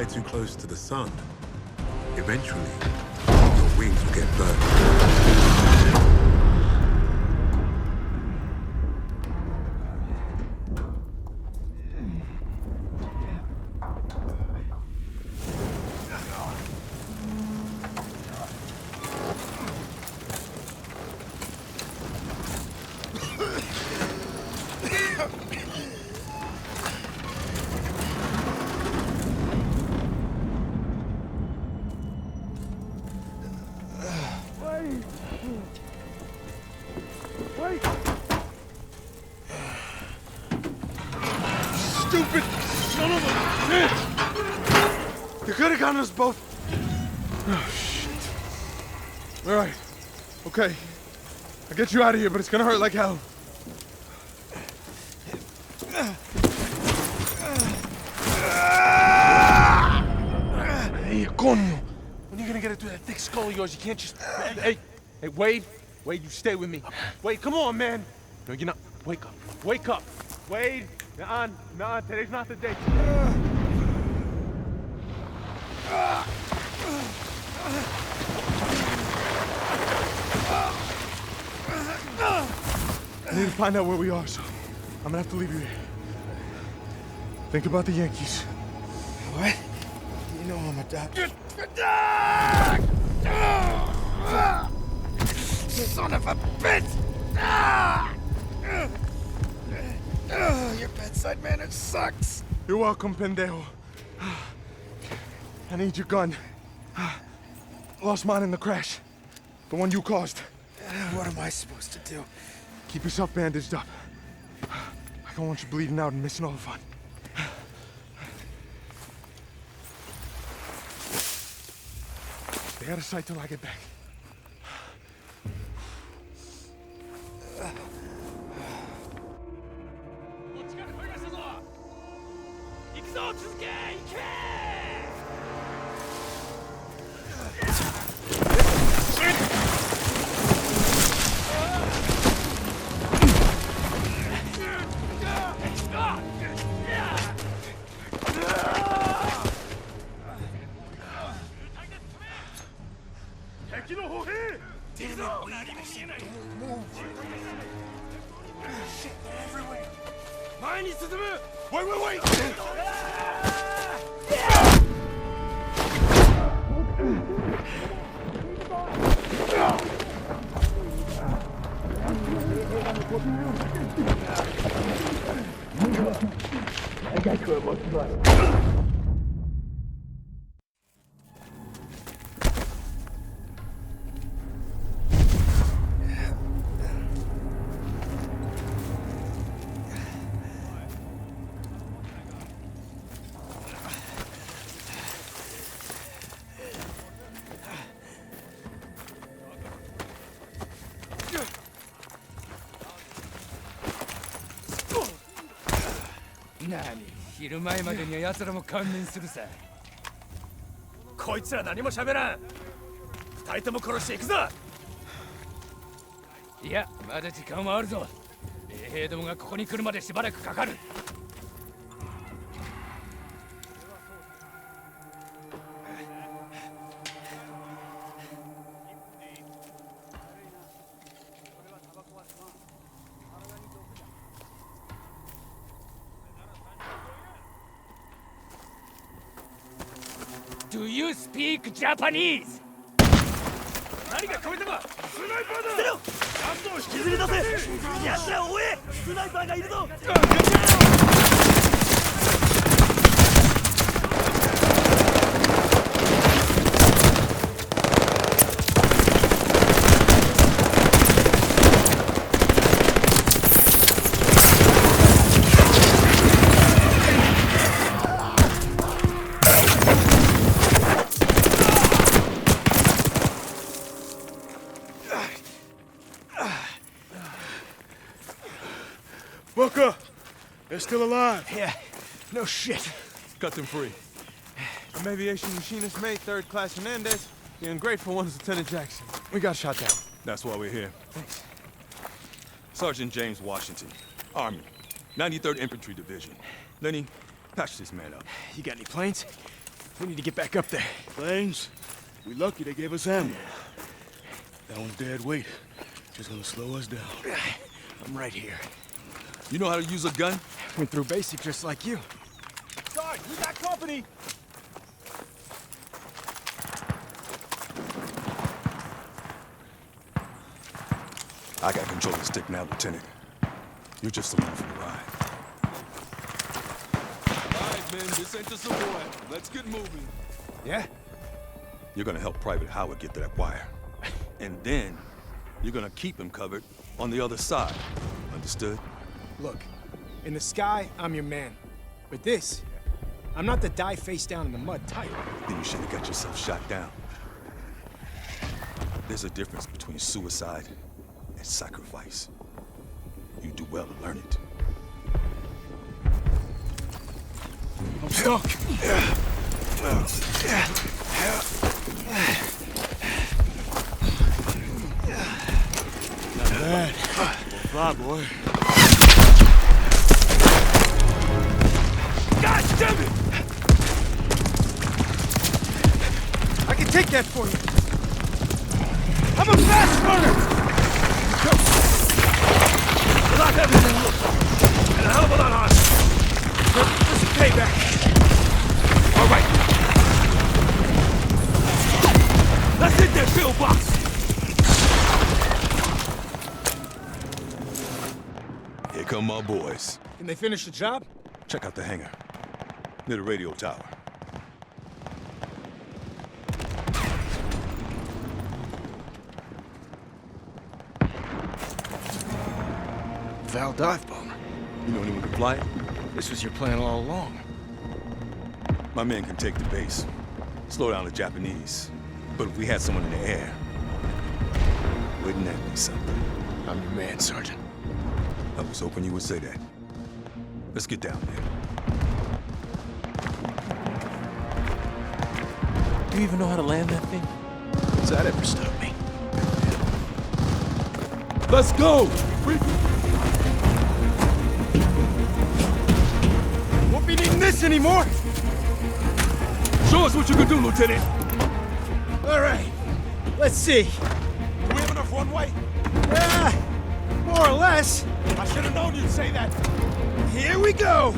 Too close to the sun, eventually, your wings will get burned. Stupid son of a bitch! You could have gotten us both. Oh, shit. All right. Okay. I'll get you out of here, but it's gonna hurt like hell. Hey, coño. When are you gonna get it through that thick skull of yours? You can't just... Hey, Wade. Wade, you stay with me. Wade, come on, man. No, you're not. Wake up. Wake up. Wade. Nuh-uh. Today's not the day. find out where we are, so I'm gonna have to leave you here. Think about the Yankees. What? You know I'm a doctor. Son of a bitch! Your bedside manner sucks. You're welcome, pendejo. I need your gun. Lost mine in the crash. The one you caused. What am I supposed to do? Keep yourself bandaged up. I don't want you bleeding out and missing all the fun. Stay out of sight till I get back.何、昼前までには奴らも観念するさ。こいつら何も喋らん。二人とも殺していくぞ。いや、まだ時間はあるぞ。衛兵どもがここに来るまでしばらくかかる。Do you speak Japanese? 何がこれだかスナイパーだ。捨てろ。ガスを引きずり出せ。奴らを追え。スナイパーがいるぞ。They're still alive. Yeah, no shit. Cut them free. I'm aviation machinist mate, 3rd class Hernandez. The ungrateful one's Lieutenant Jackson. We got shot down. That's why we're here. Thanks. Sergeant James Washington, Army, 93rd Infantry Division. Lenny, patch this man up. You got any planes? We need to get back up there. Planes? We lucky they gave us ammo. That one's dead weight. Just gonna slow us down. I'm right here. You know how to use a gun? Went through basic just like you. Sarge, we got company! I got control of the stick now, Lieutenant. You're just along for the ride. All right, men, this ain't the Savoy. Let's get moving. Yeah? You're gonna help Private Howard get to that wire. And then, you're gonna keep him covered on the other side. Understood? Look, in the sky, I'm your man. But this, I'm not the die face down in the mud type. Then you should have got yourself shot down. There's a difference between suicide and sacrifice. You do well to learn it. I'm stuck. Not bad. Fly, boy. God damn it! I can take that for you. I'm a fast runner! Lock everything loose. And a hell of a lot harder. This is payback. All right. Let's hit that pillbox. Here come my boys. Can they finish the job? Check out the hangar. Near the radio tower. Val dive bomber. You know anyone can fly it? This was your plan all along. My men can take the base. Slow down the Japanese. But if we had someone in the air, wouldn't that be something? I'm your man, Sergeant. I was hoping you would say that. Let's get down there. Do you even know how to land that thing? Does that ever stop me? Let's go! Won't be needing this anymore! Show us what you can do, Lieutenant! All right, let's see. Do we have enough runway? More or less. I should have known you'd say that. Here we go!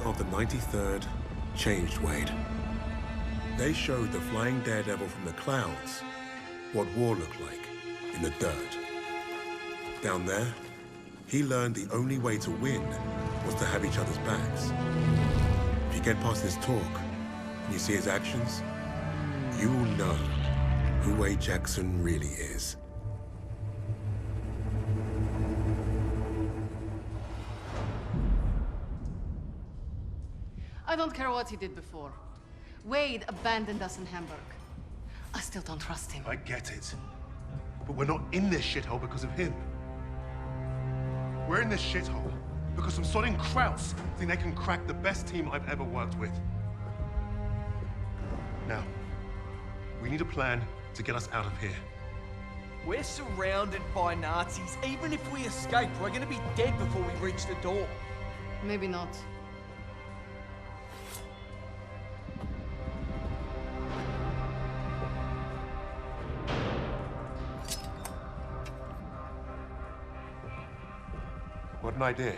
Of the 93rd changed Wade. They showed the flying daredevil from the clouds what war looked like in the dirt. Down there, he learned the only way to win was to have each other's backs. If you get past his talk and you see his actions, you will know who Wade Jackson really is. I don't care what he did before. Wade abandoned us in Hamburg. I still don't trust him. I get it. But we're not in this shithole because of him. We're in this shithole because some sodding Krauts think they can crack the best team I've ever worked with. Now, we need a plan to get us out of here. We're surrounded by Nazis. Even if we escape, we're gonna be dead before we reach the door. Maybe not. What an idea.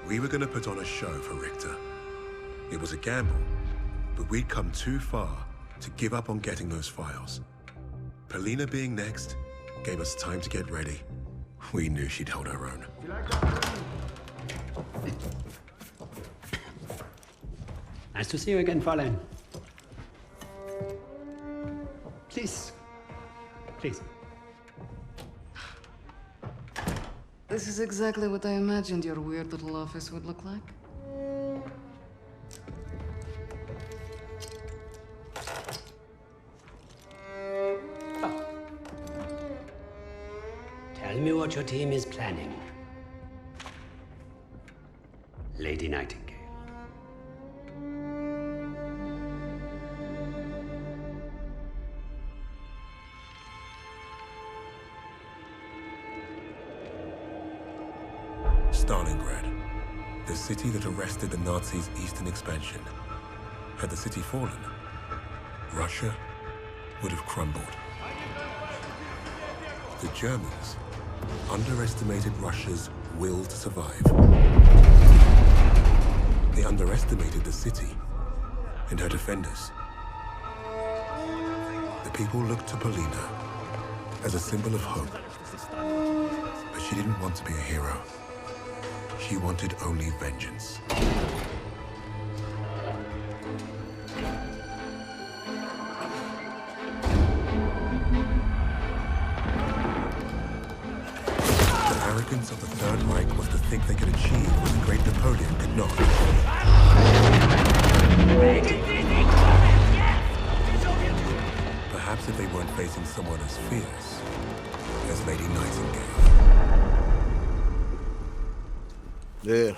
We were gonna put on a show for Richter. It was a gamble, but we'd come too far to give up on getting those files. Polina being next gave us time to get ready. We knew she'd hold her own. Nice to see you again, Fräulein. Please. Please. This is exactly what I imagined your weird little office would look like. Tell me what your team is planning. Lady Nightingale. Stalingrad, the city that arrested the Nazis' eastern expansion. Had the city fallen, Russia would have crumbled. The Germans underestimated Russia's will to survive. They underestimated the city and her defenders. The people looked to Polina as a symbol of hope, but she didn't want to be a hero. She wanted only vengeance. The arrogance of the Third Reich was to think they could achieve what the great Napoleon could not. Perhaps if they weren't facing someone as fierce as Lady Nightingale. There.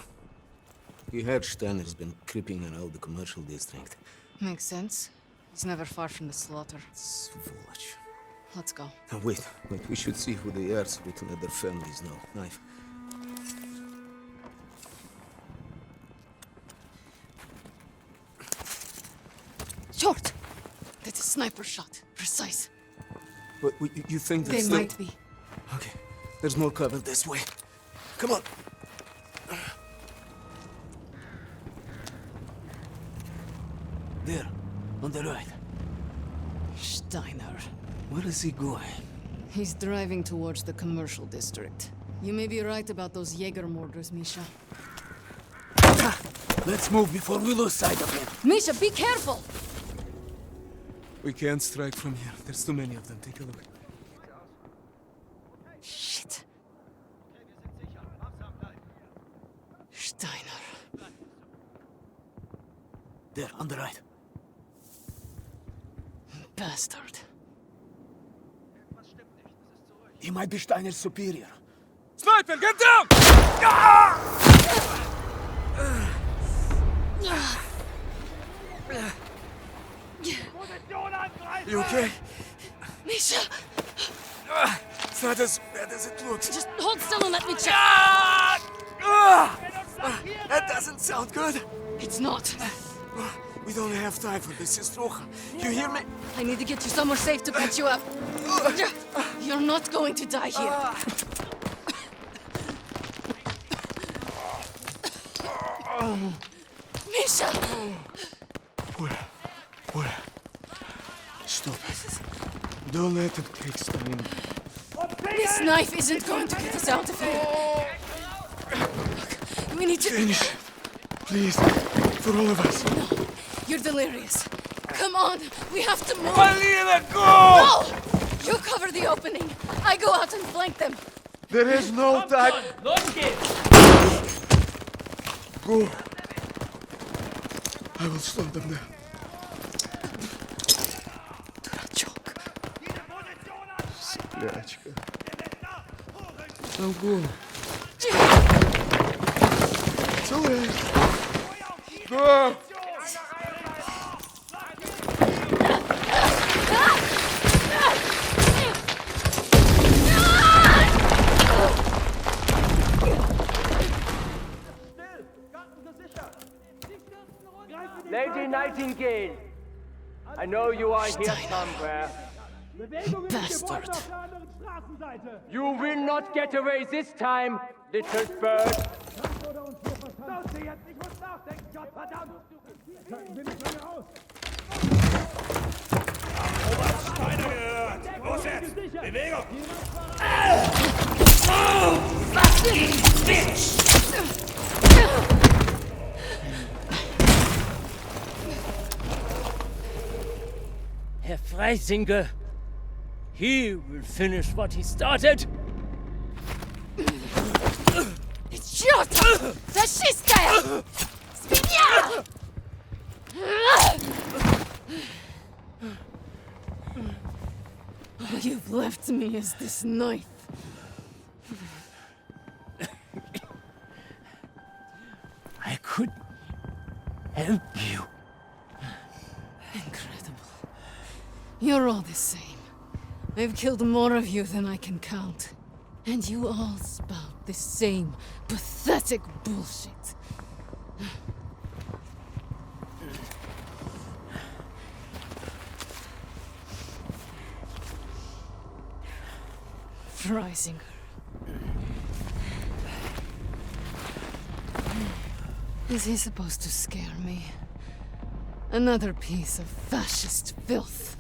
You heard Steiner's been creeping around the commercial district. Makes sense. He's never far from the slaughter. It's foolish. Let's go. Now wait. We should see who the heirs with and their families know. Knife. Short! That's a sniper shot. Precise. But you think They still... might be. Okay. There's more cover this way. Come on. There. On the right. Steiner. Where is he going? He's driving towards the commercial district. You may be right about those Jaeger mortars, Misha. Let's move before we lose sight of him. Misha, be careful! We can't strike from here. There's too many of them. Take a look. Shit. Steiner. There, on the right. Bastard. He might be Steiner's superior. Sniper, get down! You okay? Misha! It's not as bad as it looks. Just hold still and let me check. That doesn't sound good. It's not. We don't have time for this, Estroja. You hear me? I need to get you somewhere safe to patch you up. You're not going to die here. Misha! Where? Stop. Don't let him take Steiner. This knife isn't going to get us out of here. Look, we need to... Finish. Please. For all of us. No, you're delirious. Come on, we have to move. Valina, go! No! You cover the opening. I go out and flank them. There is no time. Go. I will stop them there. Сплячка. Now go. It's all right. Go! Lady Nightingale, I know you are here somewhere. Bastard. You will not get away this time, little bird. Herr Freisinger, he will finish what he started. Черт! Фашистская! Свинья! All you've left me is this knife. I could help you. Incredible. You're all the same. I've killed more of you than I can count. And you all spout the same pathetic bullshit. Freisinger. Is he supposed to scare me? Another piece of fascist filth.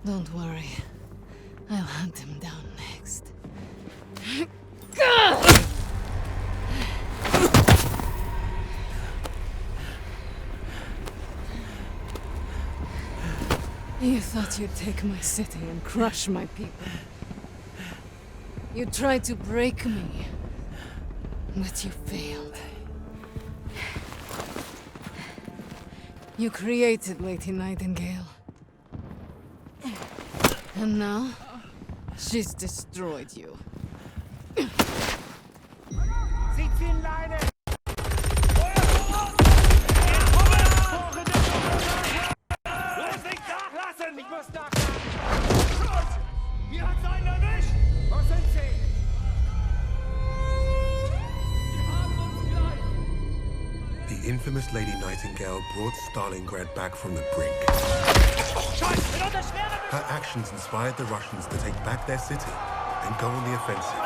Don't worry. I'll hunt him down next. You thought you'd take my city and crush my people. You tried to break me, but you failed. You created Lady Nightingale. And now, she's destroyed you. The infamous Lady Nightingale brought Stalingrad back from the brink. Her actions inspired the Russians to take back their city and go on the offensive.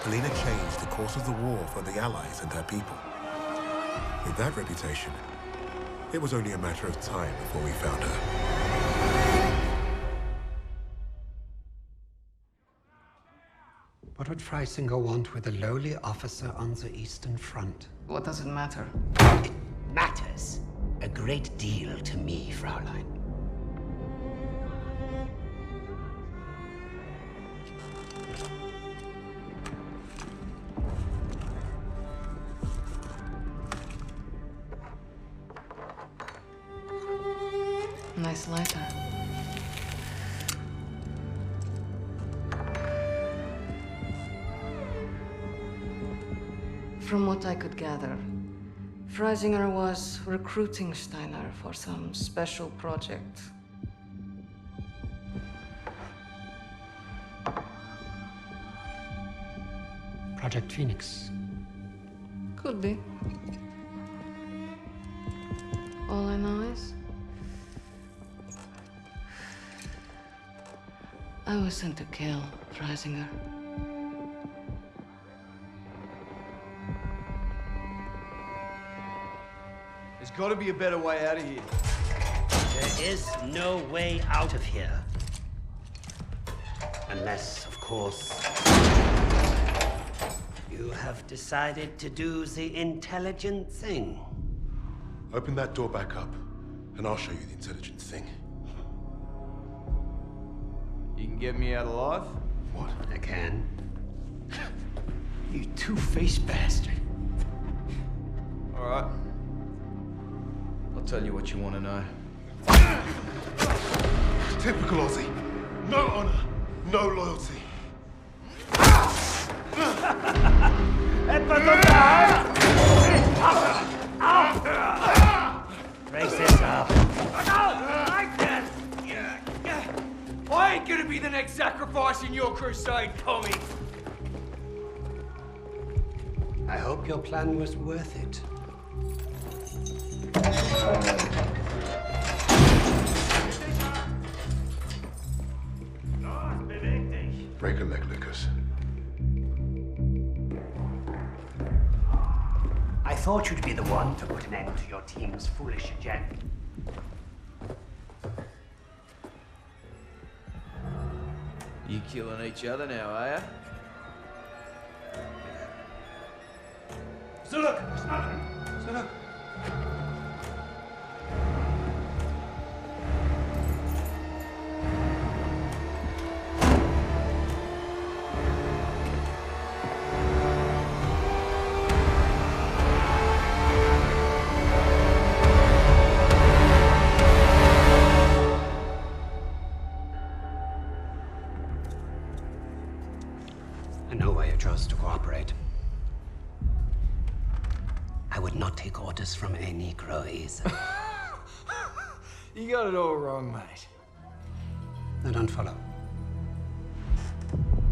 Polina changed the course of the war for the Allies and her people. With that reputation, it was only a matter of time before we found her. What would Freisinger want with a lowly officer on the Eastern Front? What does it matter? It matters a great deal to me, Fraulein. Nice lighter. From what I could gather, Freisinger was recruiting Steiner for some special project. Project Phoenix. Could be. All I know is I was sent to kill Freisinger. There's got to be a better way out of here. There is no way out of here. Unless, of course, you have decided to do the intelligent thing. Open that door back up, and I'll show you the intelligent thing. You can get me out alive? What? I can. You two-faced bastard. All right. I'll tell you what you want to know. Typical Aussie. No honor, no loyalty. Brace this up. I ain't gonna be the next sacrifice in your crusade, Tommy. I hope your plan was worth it. Break a leg, Lucas. I thought you'd be the one to put an end to your team's foolish agenda. You killing each other now, are ya? Zurück! Zurück! I know why you chose to cooperate. I would not take orders from a Negro either. You got it all wrong, mate. Now don't follow.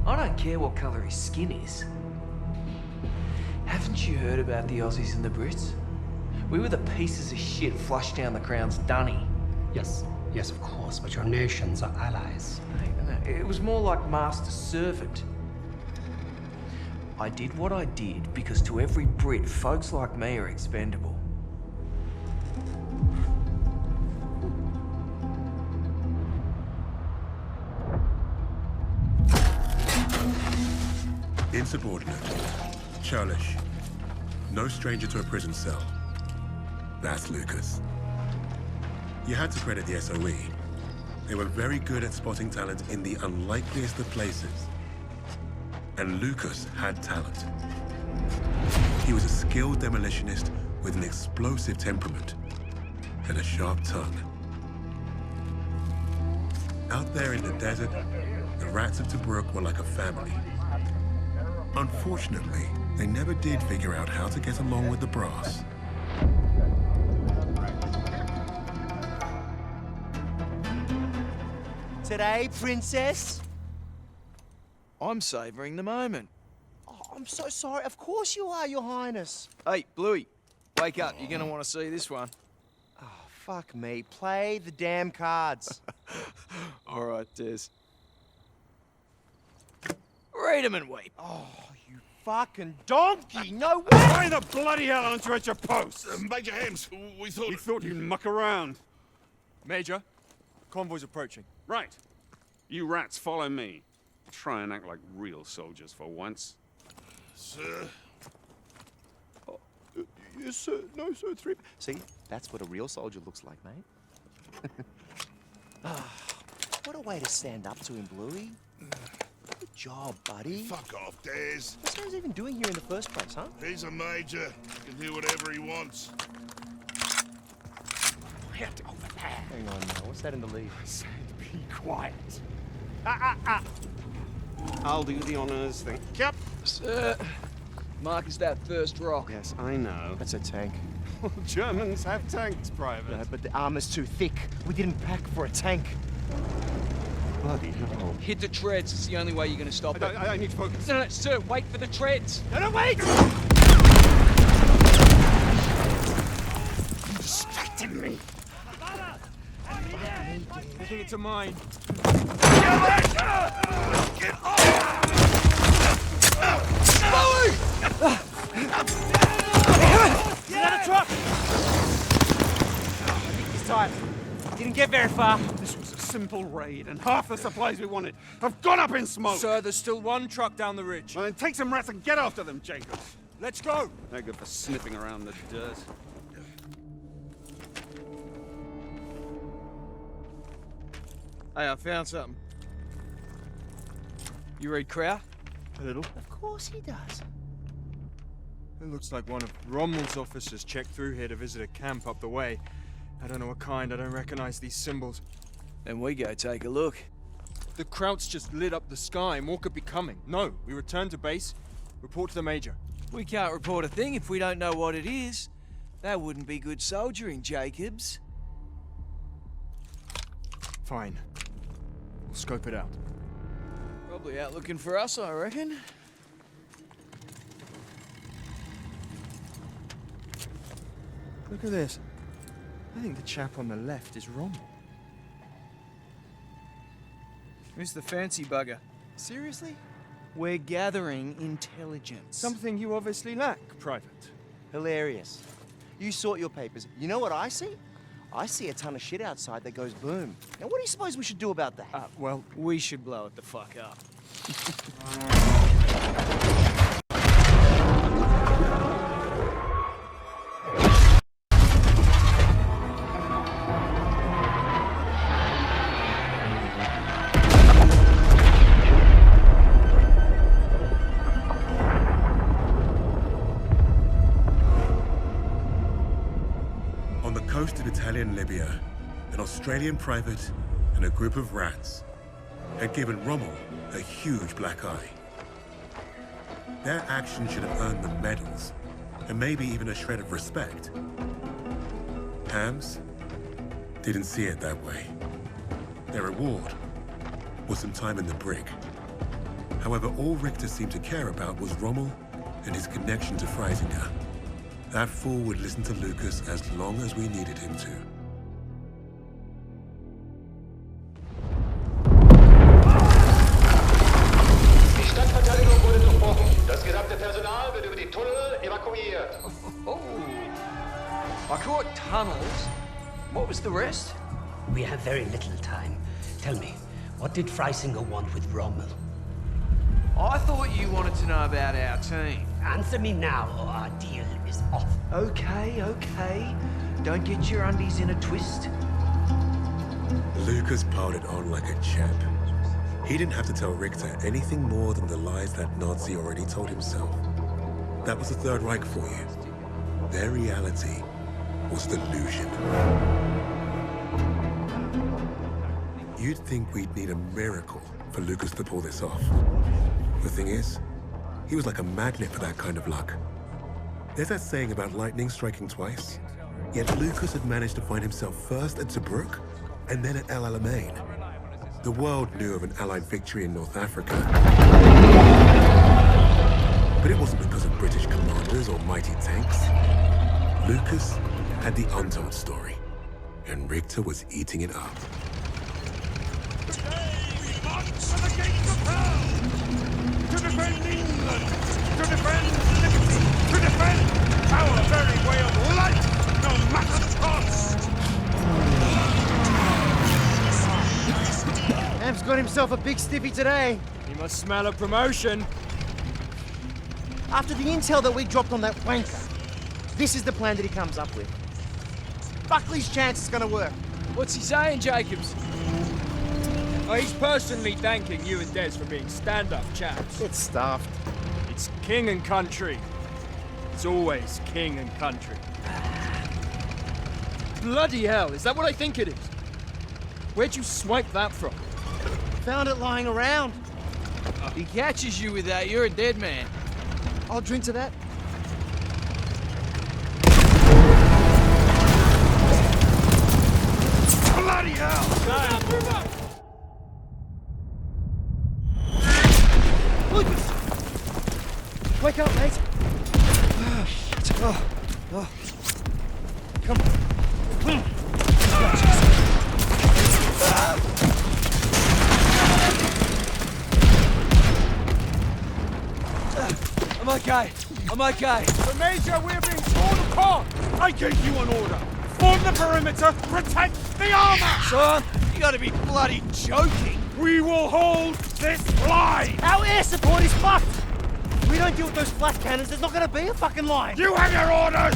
I don't care what colour his skin is. Haven't you heard about the Aussies and the Brits? We were the pieces of shit flushed down the Crown's dunny. Yes, yes, of course, but your nations are allies. No, it was more like master-servant. I did what I did because to every Brit, folks like me are expendable. Insubordinate, churlish, no stranger to a prison cell. That's Lucas. You had to credit the SOE. They were very good at spotting talent in the unlikeliest of places. And Lucas had talent. He was a skilled demolitionist with an explosive temperament and a sharp tongue. Out there in the desert, the rats of Tobruk were like a family. Unfortunately, they never did figure out how to get along with the brass. Today, princess? I'm savoring the moment. Oh, I'm so sorry. Of course you are, your highness. Hey, Bluey, wake up. You're gonna want to see this one. Oh, fuck me. Play the damn cards. All right, Des. Read 'em and weep. Oh, you fucking donkey! No way! Why the bloody hell aren't you at your post? Major Hems, we thought you'd muck around. Major, convoy's approaching. Right. You rats follow me. Try and act like real soldiers for once. Sir? Oh, yes, sir. No, sir. Three. See, that's what a real soldier looks like, mate. What a way to stand up to him, Bluey. Good job, buddy. Fuck off, Des. What's he even doing here in the first place, huh? He's a major. He can do whatever he wants. Hang on now. What's that in the lead? I said be quiet. I'll do the honors, thank you. Sir, Mark is that first rock. Yes, I know. That's a tank. Germans have tanks, Private. No, but the armor's too thick. We didn't pack for a tank. Bloody hell. Hit the treads. It's the only way you're going to stop it. I need to focus. No, sir, wait for the treads. No, wait! You distracted me. I think it's a mine. Get off! Get out of truck! I think he's tired. Didn't get very far. This was a simple raid, and half the supplies we wanted have gone up in smoke. Sir, there's still one truck down the ridge. Well, then take some rats and get after them, Jacob. Let's go! No good for sniffing around the dirt. Hey, I found something. You read Crow? A little. Of course he does. It looks like one of Rommel's officers checked through here to visit a camp up the way. I don't know what kind. I don't recognize these symbols. Then we go take a look. The Krauts just lit up the sky. More could be coming. No, we return to base. Report to the Major. We can't report a thing if we don't know what it is. That wouldn't be good soldiering, Jacobs. Fine. We'll scope it out. Probably out looking for us, I reckon. Look at this. I think the chap on the left is Rommel. Who's the fancy bugger? Seriously? We're gathering intelligence. Something you obviously lack, Private. Hilarious. You sort your papers. You know what I see? I see a ton of shit outside that goes boom. Now, what do you suppose we should do about that? Well, we should blow it the fuck up. On the coast of Italian Libya, an Australian private and a group of rats had given Rommel a huge black eye. Their action should have earned them medals, and maybe even a shred of respect. Hams didn't see it that way. Their reward was some time in the brig. However, all Richter seemed to care about was Rommel and his connection to Freisinger. That fool would listen to Lucas as long as we needed him to. Die Stadtverteidigung wurde durchbrochen. Das gesamte Personal wird über die Tunnel evakuiert. Oh. I caught tunnels. What was the rest? We have very little time. Tell me, what did Freisinger want with Rommel? I thought you wanted to know about our team. Answer me now, or our deal is off. Okay. Don't get your undies in a twist. Lucas piled it on like a champ. He didn't have to tell Richter anything more than the lies that Nazi already told himself. That was the Third Reich for you. Their reality was delusion. You'd think we'd need a miracle for Lucas to pull this off. The thing is, he was like a magnet for that kind of luck. There's that saying about lightning striking twice. Yet Lucas had managed to find himself first at Tobruk and then at El Alamein. The world knew of an Allied victory in North Africa. But it wasn't because of British commanders or mighty tanks. Lucas had the untold story, and Richter was eating it up. To the gates of hell! To defend England! To defend liberty! To defend our very way of life, no matter the cost! Ham's got himself a big stiffy today. He must smell a promotion. After the intel that we dropped on that wanker, this is the plan that he comes up with. Buckley's chance it's gonna work. What's he saying, Jacobs? Oh, he's personally thanking you and Des for being stand-up chaps. It's stuffed. It's king and country. It's always king and country. Bloody hell, is that what I think it is? Where'd you swipe that from? Found it lying around. He catches you with that, you're a dead man. I'll drink to that. Bloody hell! Move up! Lucas! Wake up, mate. Come on. I'm okay. The Major, we're being torn apart! I gave you an order! Form the perimeter, protect the armor! Son, you gotta be bloody joking. We will hold this line! Our air support is fucked! If we don't deal with those flat cannons, there's not gonna be a fucking line! You have your orders!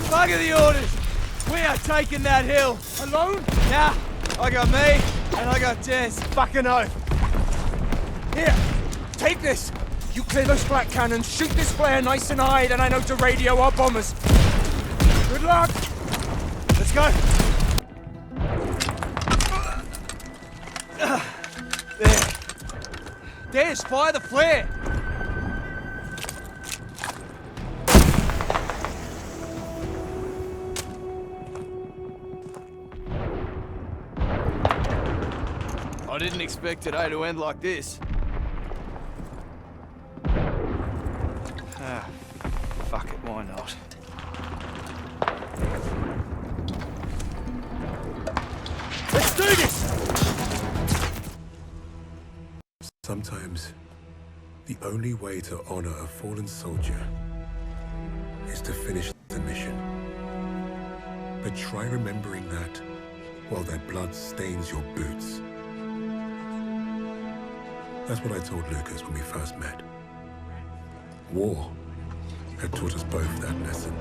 Bugger the orders! We are taking that hill! Alone? Nah, I got me, and I got Des. Fucking oath! Here, take this! You clear those flat cannons, shoot this flare nice and high, then I know to radio our bombers. Good luck! Let's go! There. Des, fire the flare! I didn't expect today to end like this. Fuck it, why not? Let's do this! Sometimes, the only way to honor a fallen soldier is to finish the mission. But try remembering that while their blood stains your boots. That's what I told Lucas when we first met. War had taught us both that lesson.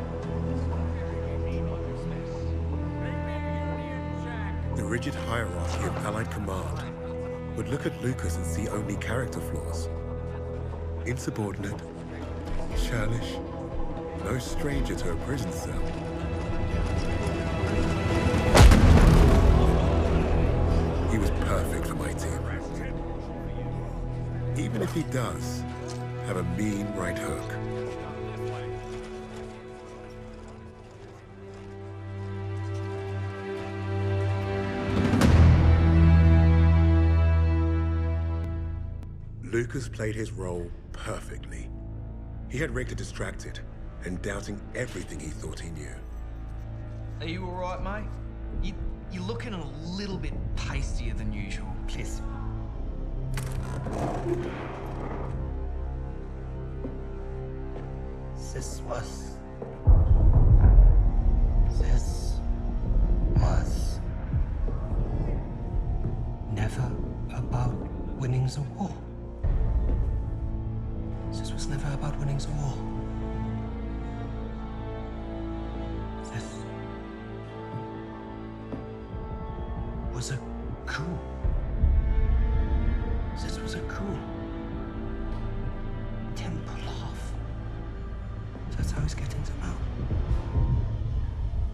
The rigid hierarchy of Allied command would look at Lucas and see only character flaws. Insubordinate, churlish, no stranger to a prison cell. He was perfect for my team. Even if he does have a mean right hook. Lucas played his role perfectly. He had Richter distracted and doubting everything he thought he knew. Are you alright, mate? You're looking a little bit pastier than usual. Please. This was never about winning the war. Berlin's wall. This was a coup. This was a coup. Tempelhof. That's how he's getting them out.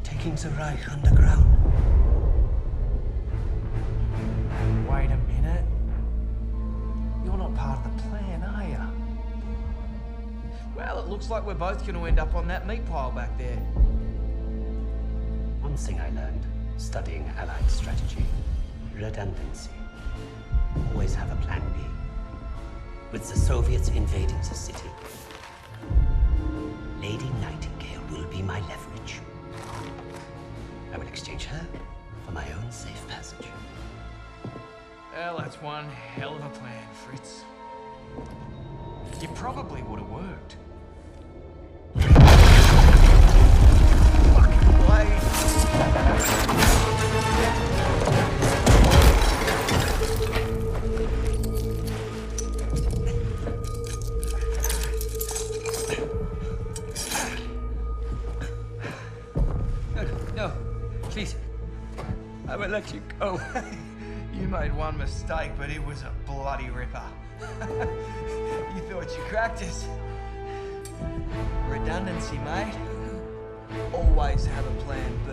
Taking the Reich underground. Wait a minute. You're not part of the plan, are you? Well, it looks like we're both going to end up on that meat pile back there. One thing I learned studying Allied strategy: redundancy. Always have a plan B. With the Soviets invading the city, Lady Nightingale will be my leverage. I will exchange her for my own safe passage. Well, that's one hell of a plan, Fritz. It probably would have worked. Fucking blade! No, please. I will let you go. You made one mistake, but it was a bloody ripper. You thought you cracked us. Redundancy, mate. Always have a plan B.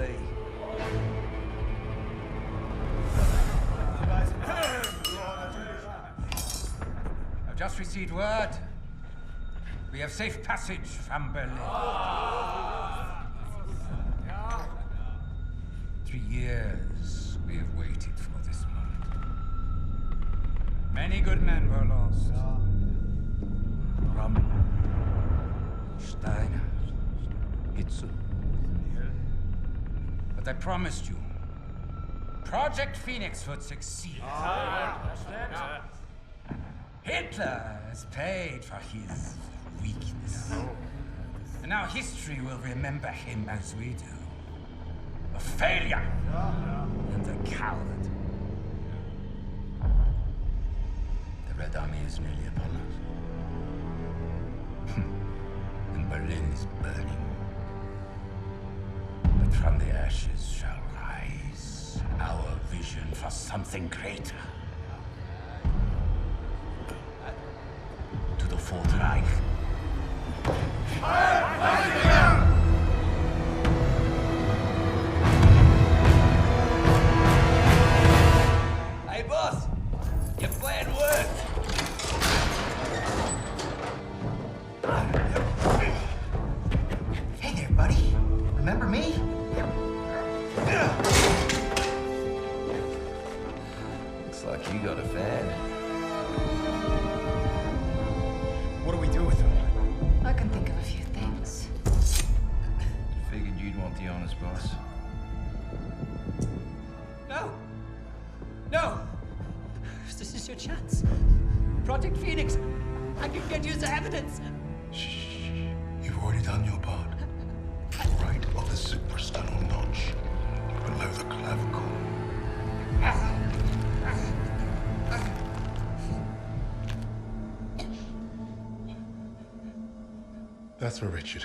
I've just received word. We have safe passage from Berlin. 3 years we have waited for this moment. Many good men were lost. Rommel, Steiner, Hitler. But I promised you, Project Phoenix would succeed. Hitler has paid for his weakness. And now history will remember him as we do. A failure and a coward. The Red Army is nearly upon us. And Berlin is burning. But from the ashes shall rise our vision for something greater. To the Fourth Reich. Hey, boss! Your plan worked! Hey there, buddy. Remember me? Looks like you got a fan. What do we do with him? I can think of a few things. Figured you'd want the honest boss. No! No! This is your chance. Project Phoenix. I can get you the evidence. You've already done your part. Right of the suprasternal notch, below the clavicle. That's for Richard.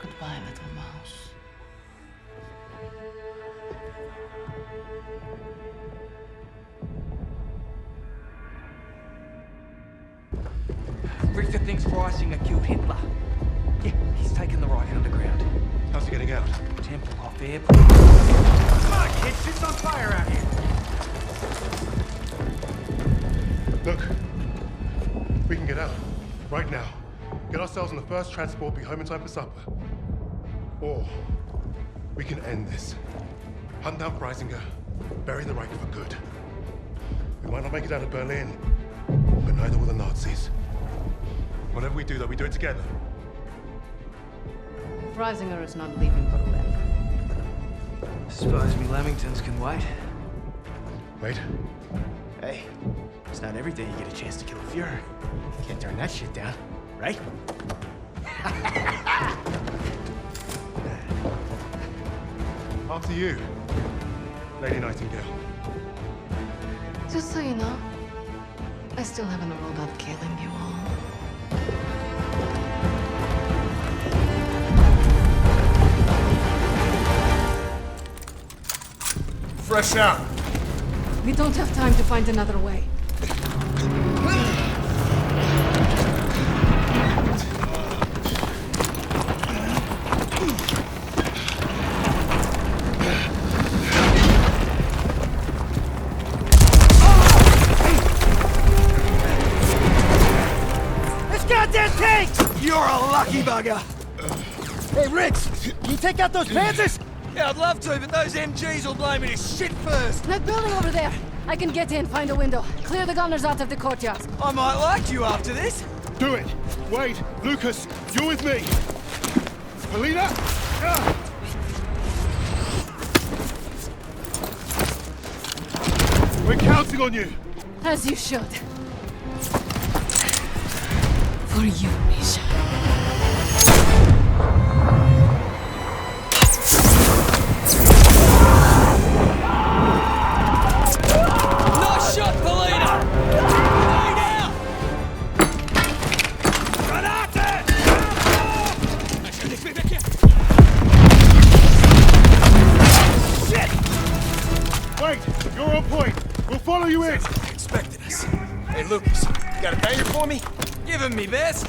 Goodbye, little mouse. Richter thinks Freisinger killed Hitler. Yeah, he's taken the Reich underground. How's he getting out? Tempelhof Airport. Come on, kids, shit's on fire out here. Look, we can get out. Right now. Get ourselves on the first transport, be home in time for supper. Or we can end this. Hunt down Freisinger, bury the Reich for good. We might not make it out of Berlin, but neither will the Nazis. Whatever we do, though, we do it together. Freisinger is not leaving Berlin. Suppose me Lamingtons can wait. Wait. Hey, it's not every day you get a chance to kill a Fuhrer. Can't turn that shit down, right? After you, Lady Nightingale. Just so you know, I still haven't ruled out killing you all. Fresh out. We don't have time to find another way. This goddamn tank! You're a lucky bugger! Hey, Riggs, you take out those Panzers? Yeah, I'd love to, but those MGs will blow me to shit first. That building over there. I can get in, find a window. Clear the gunners out of the courtyard. I might like you after this. Do it. Wade, Lucas, you're with me. Polina! We're counting on you. As you should. For you, Misha. Nice shot, Polina! Lay down! Shit! Wait, you're on point. We'll follow you in. Sounds like they expected us. Hey, Lucas, you got a banger for me? Give him me best.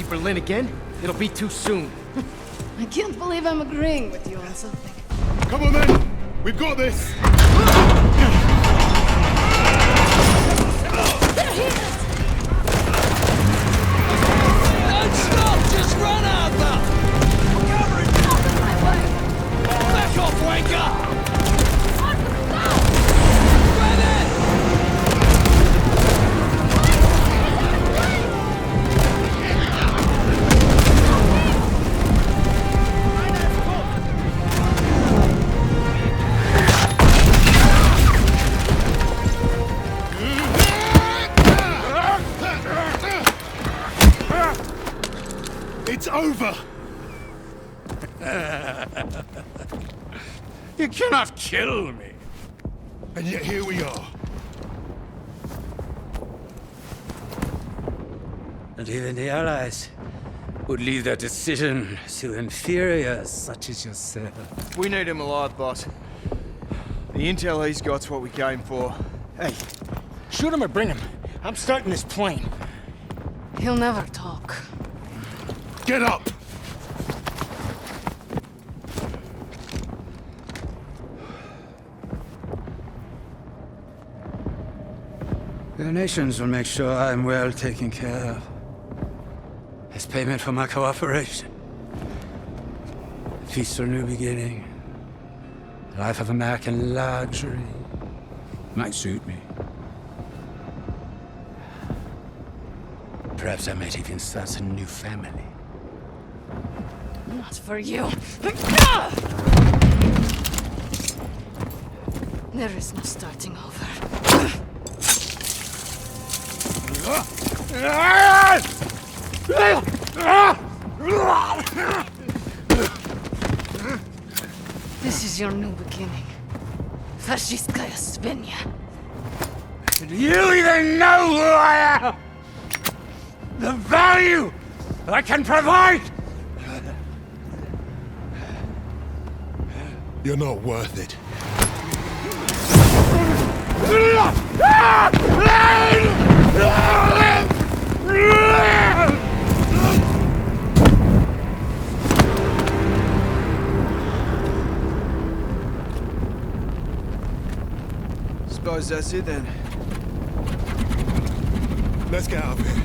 Berlin again, it'll be too soon. I can't believe I'm agreeing with you on something. Come on, then. We've got this. They're here! Don't stop! Just run, Arthur! Cover it! My way! Back off, wanker! Arthur, stop! Grab it! It's over! You cannot kill me. And yet here we are. And even the Allies would leave their decision to inferiors such as yourself. We need him alive, boss. The intel he's got's what we came for. Hey, shoot him or bring him. I'm starting this plane. He'll never talk. Get up! The nations will make sure I'm well taken care of. As payment for my cooperation. A peaceful new beginning. A life of American luxury. Might suit me. Perhaps I might even start a new family. Not for you. There is no starting over. This is your new beginning. Fascistkaya Svinya. Do you even know who I am? The value I can provide? You're not worth it. suppose that's it then. Let's get out of here.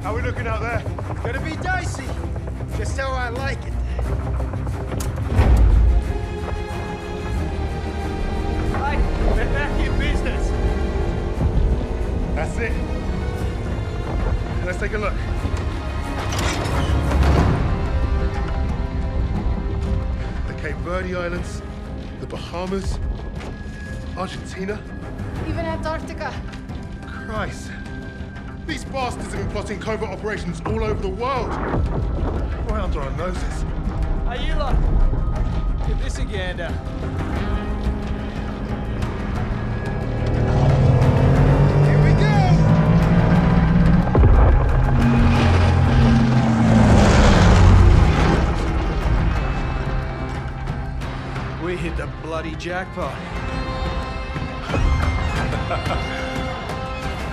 How are we looking out there? Gonna be dicey. Just how I like it. Right, we're back in business. That's it. Let's take a look. The Cape Verde Islands, the Bahamas, Argentina. Even Antarctica. Christ. These bastards have been plotting covert operations all over the world. Right under our noses. Ayla, give this a gander. Here we go! We hit the bloody jackpot.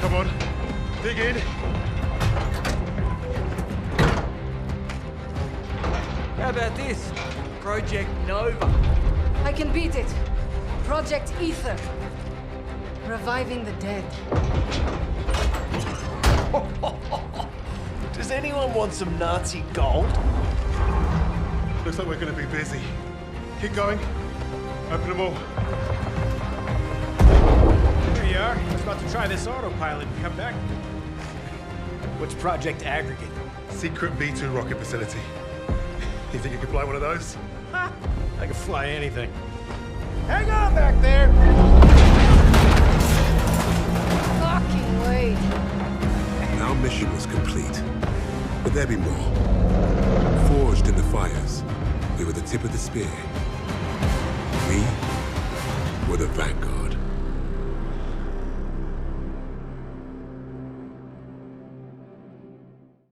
Come on, dig in. How about this? Project Nova. I can beat it. Project Ether. Reviving the dead. Does anyone want some Nazi gold? Looks like we're gonna be busy. Keep going. Open them all. Here you are. I was about to try this autopilot and come back. What's Project Aggregate? Secret V2 rocket facility. You think you could fly one of those? Ha! I can fly anything. Hang on back there! Fucking wait. Our mission was complete. But there'd be more. Forged in the fires, we were the tip of the spear. We were the Vanguard.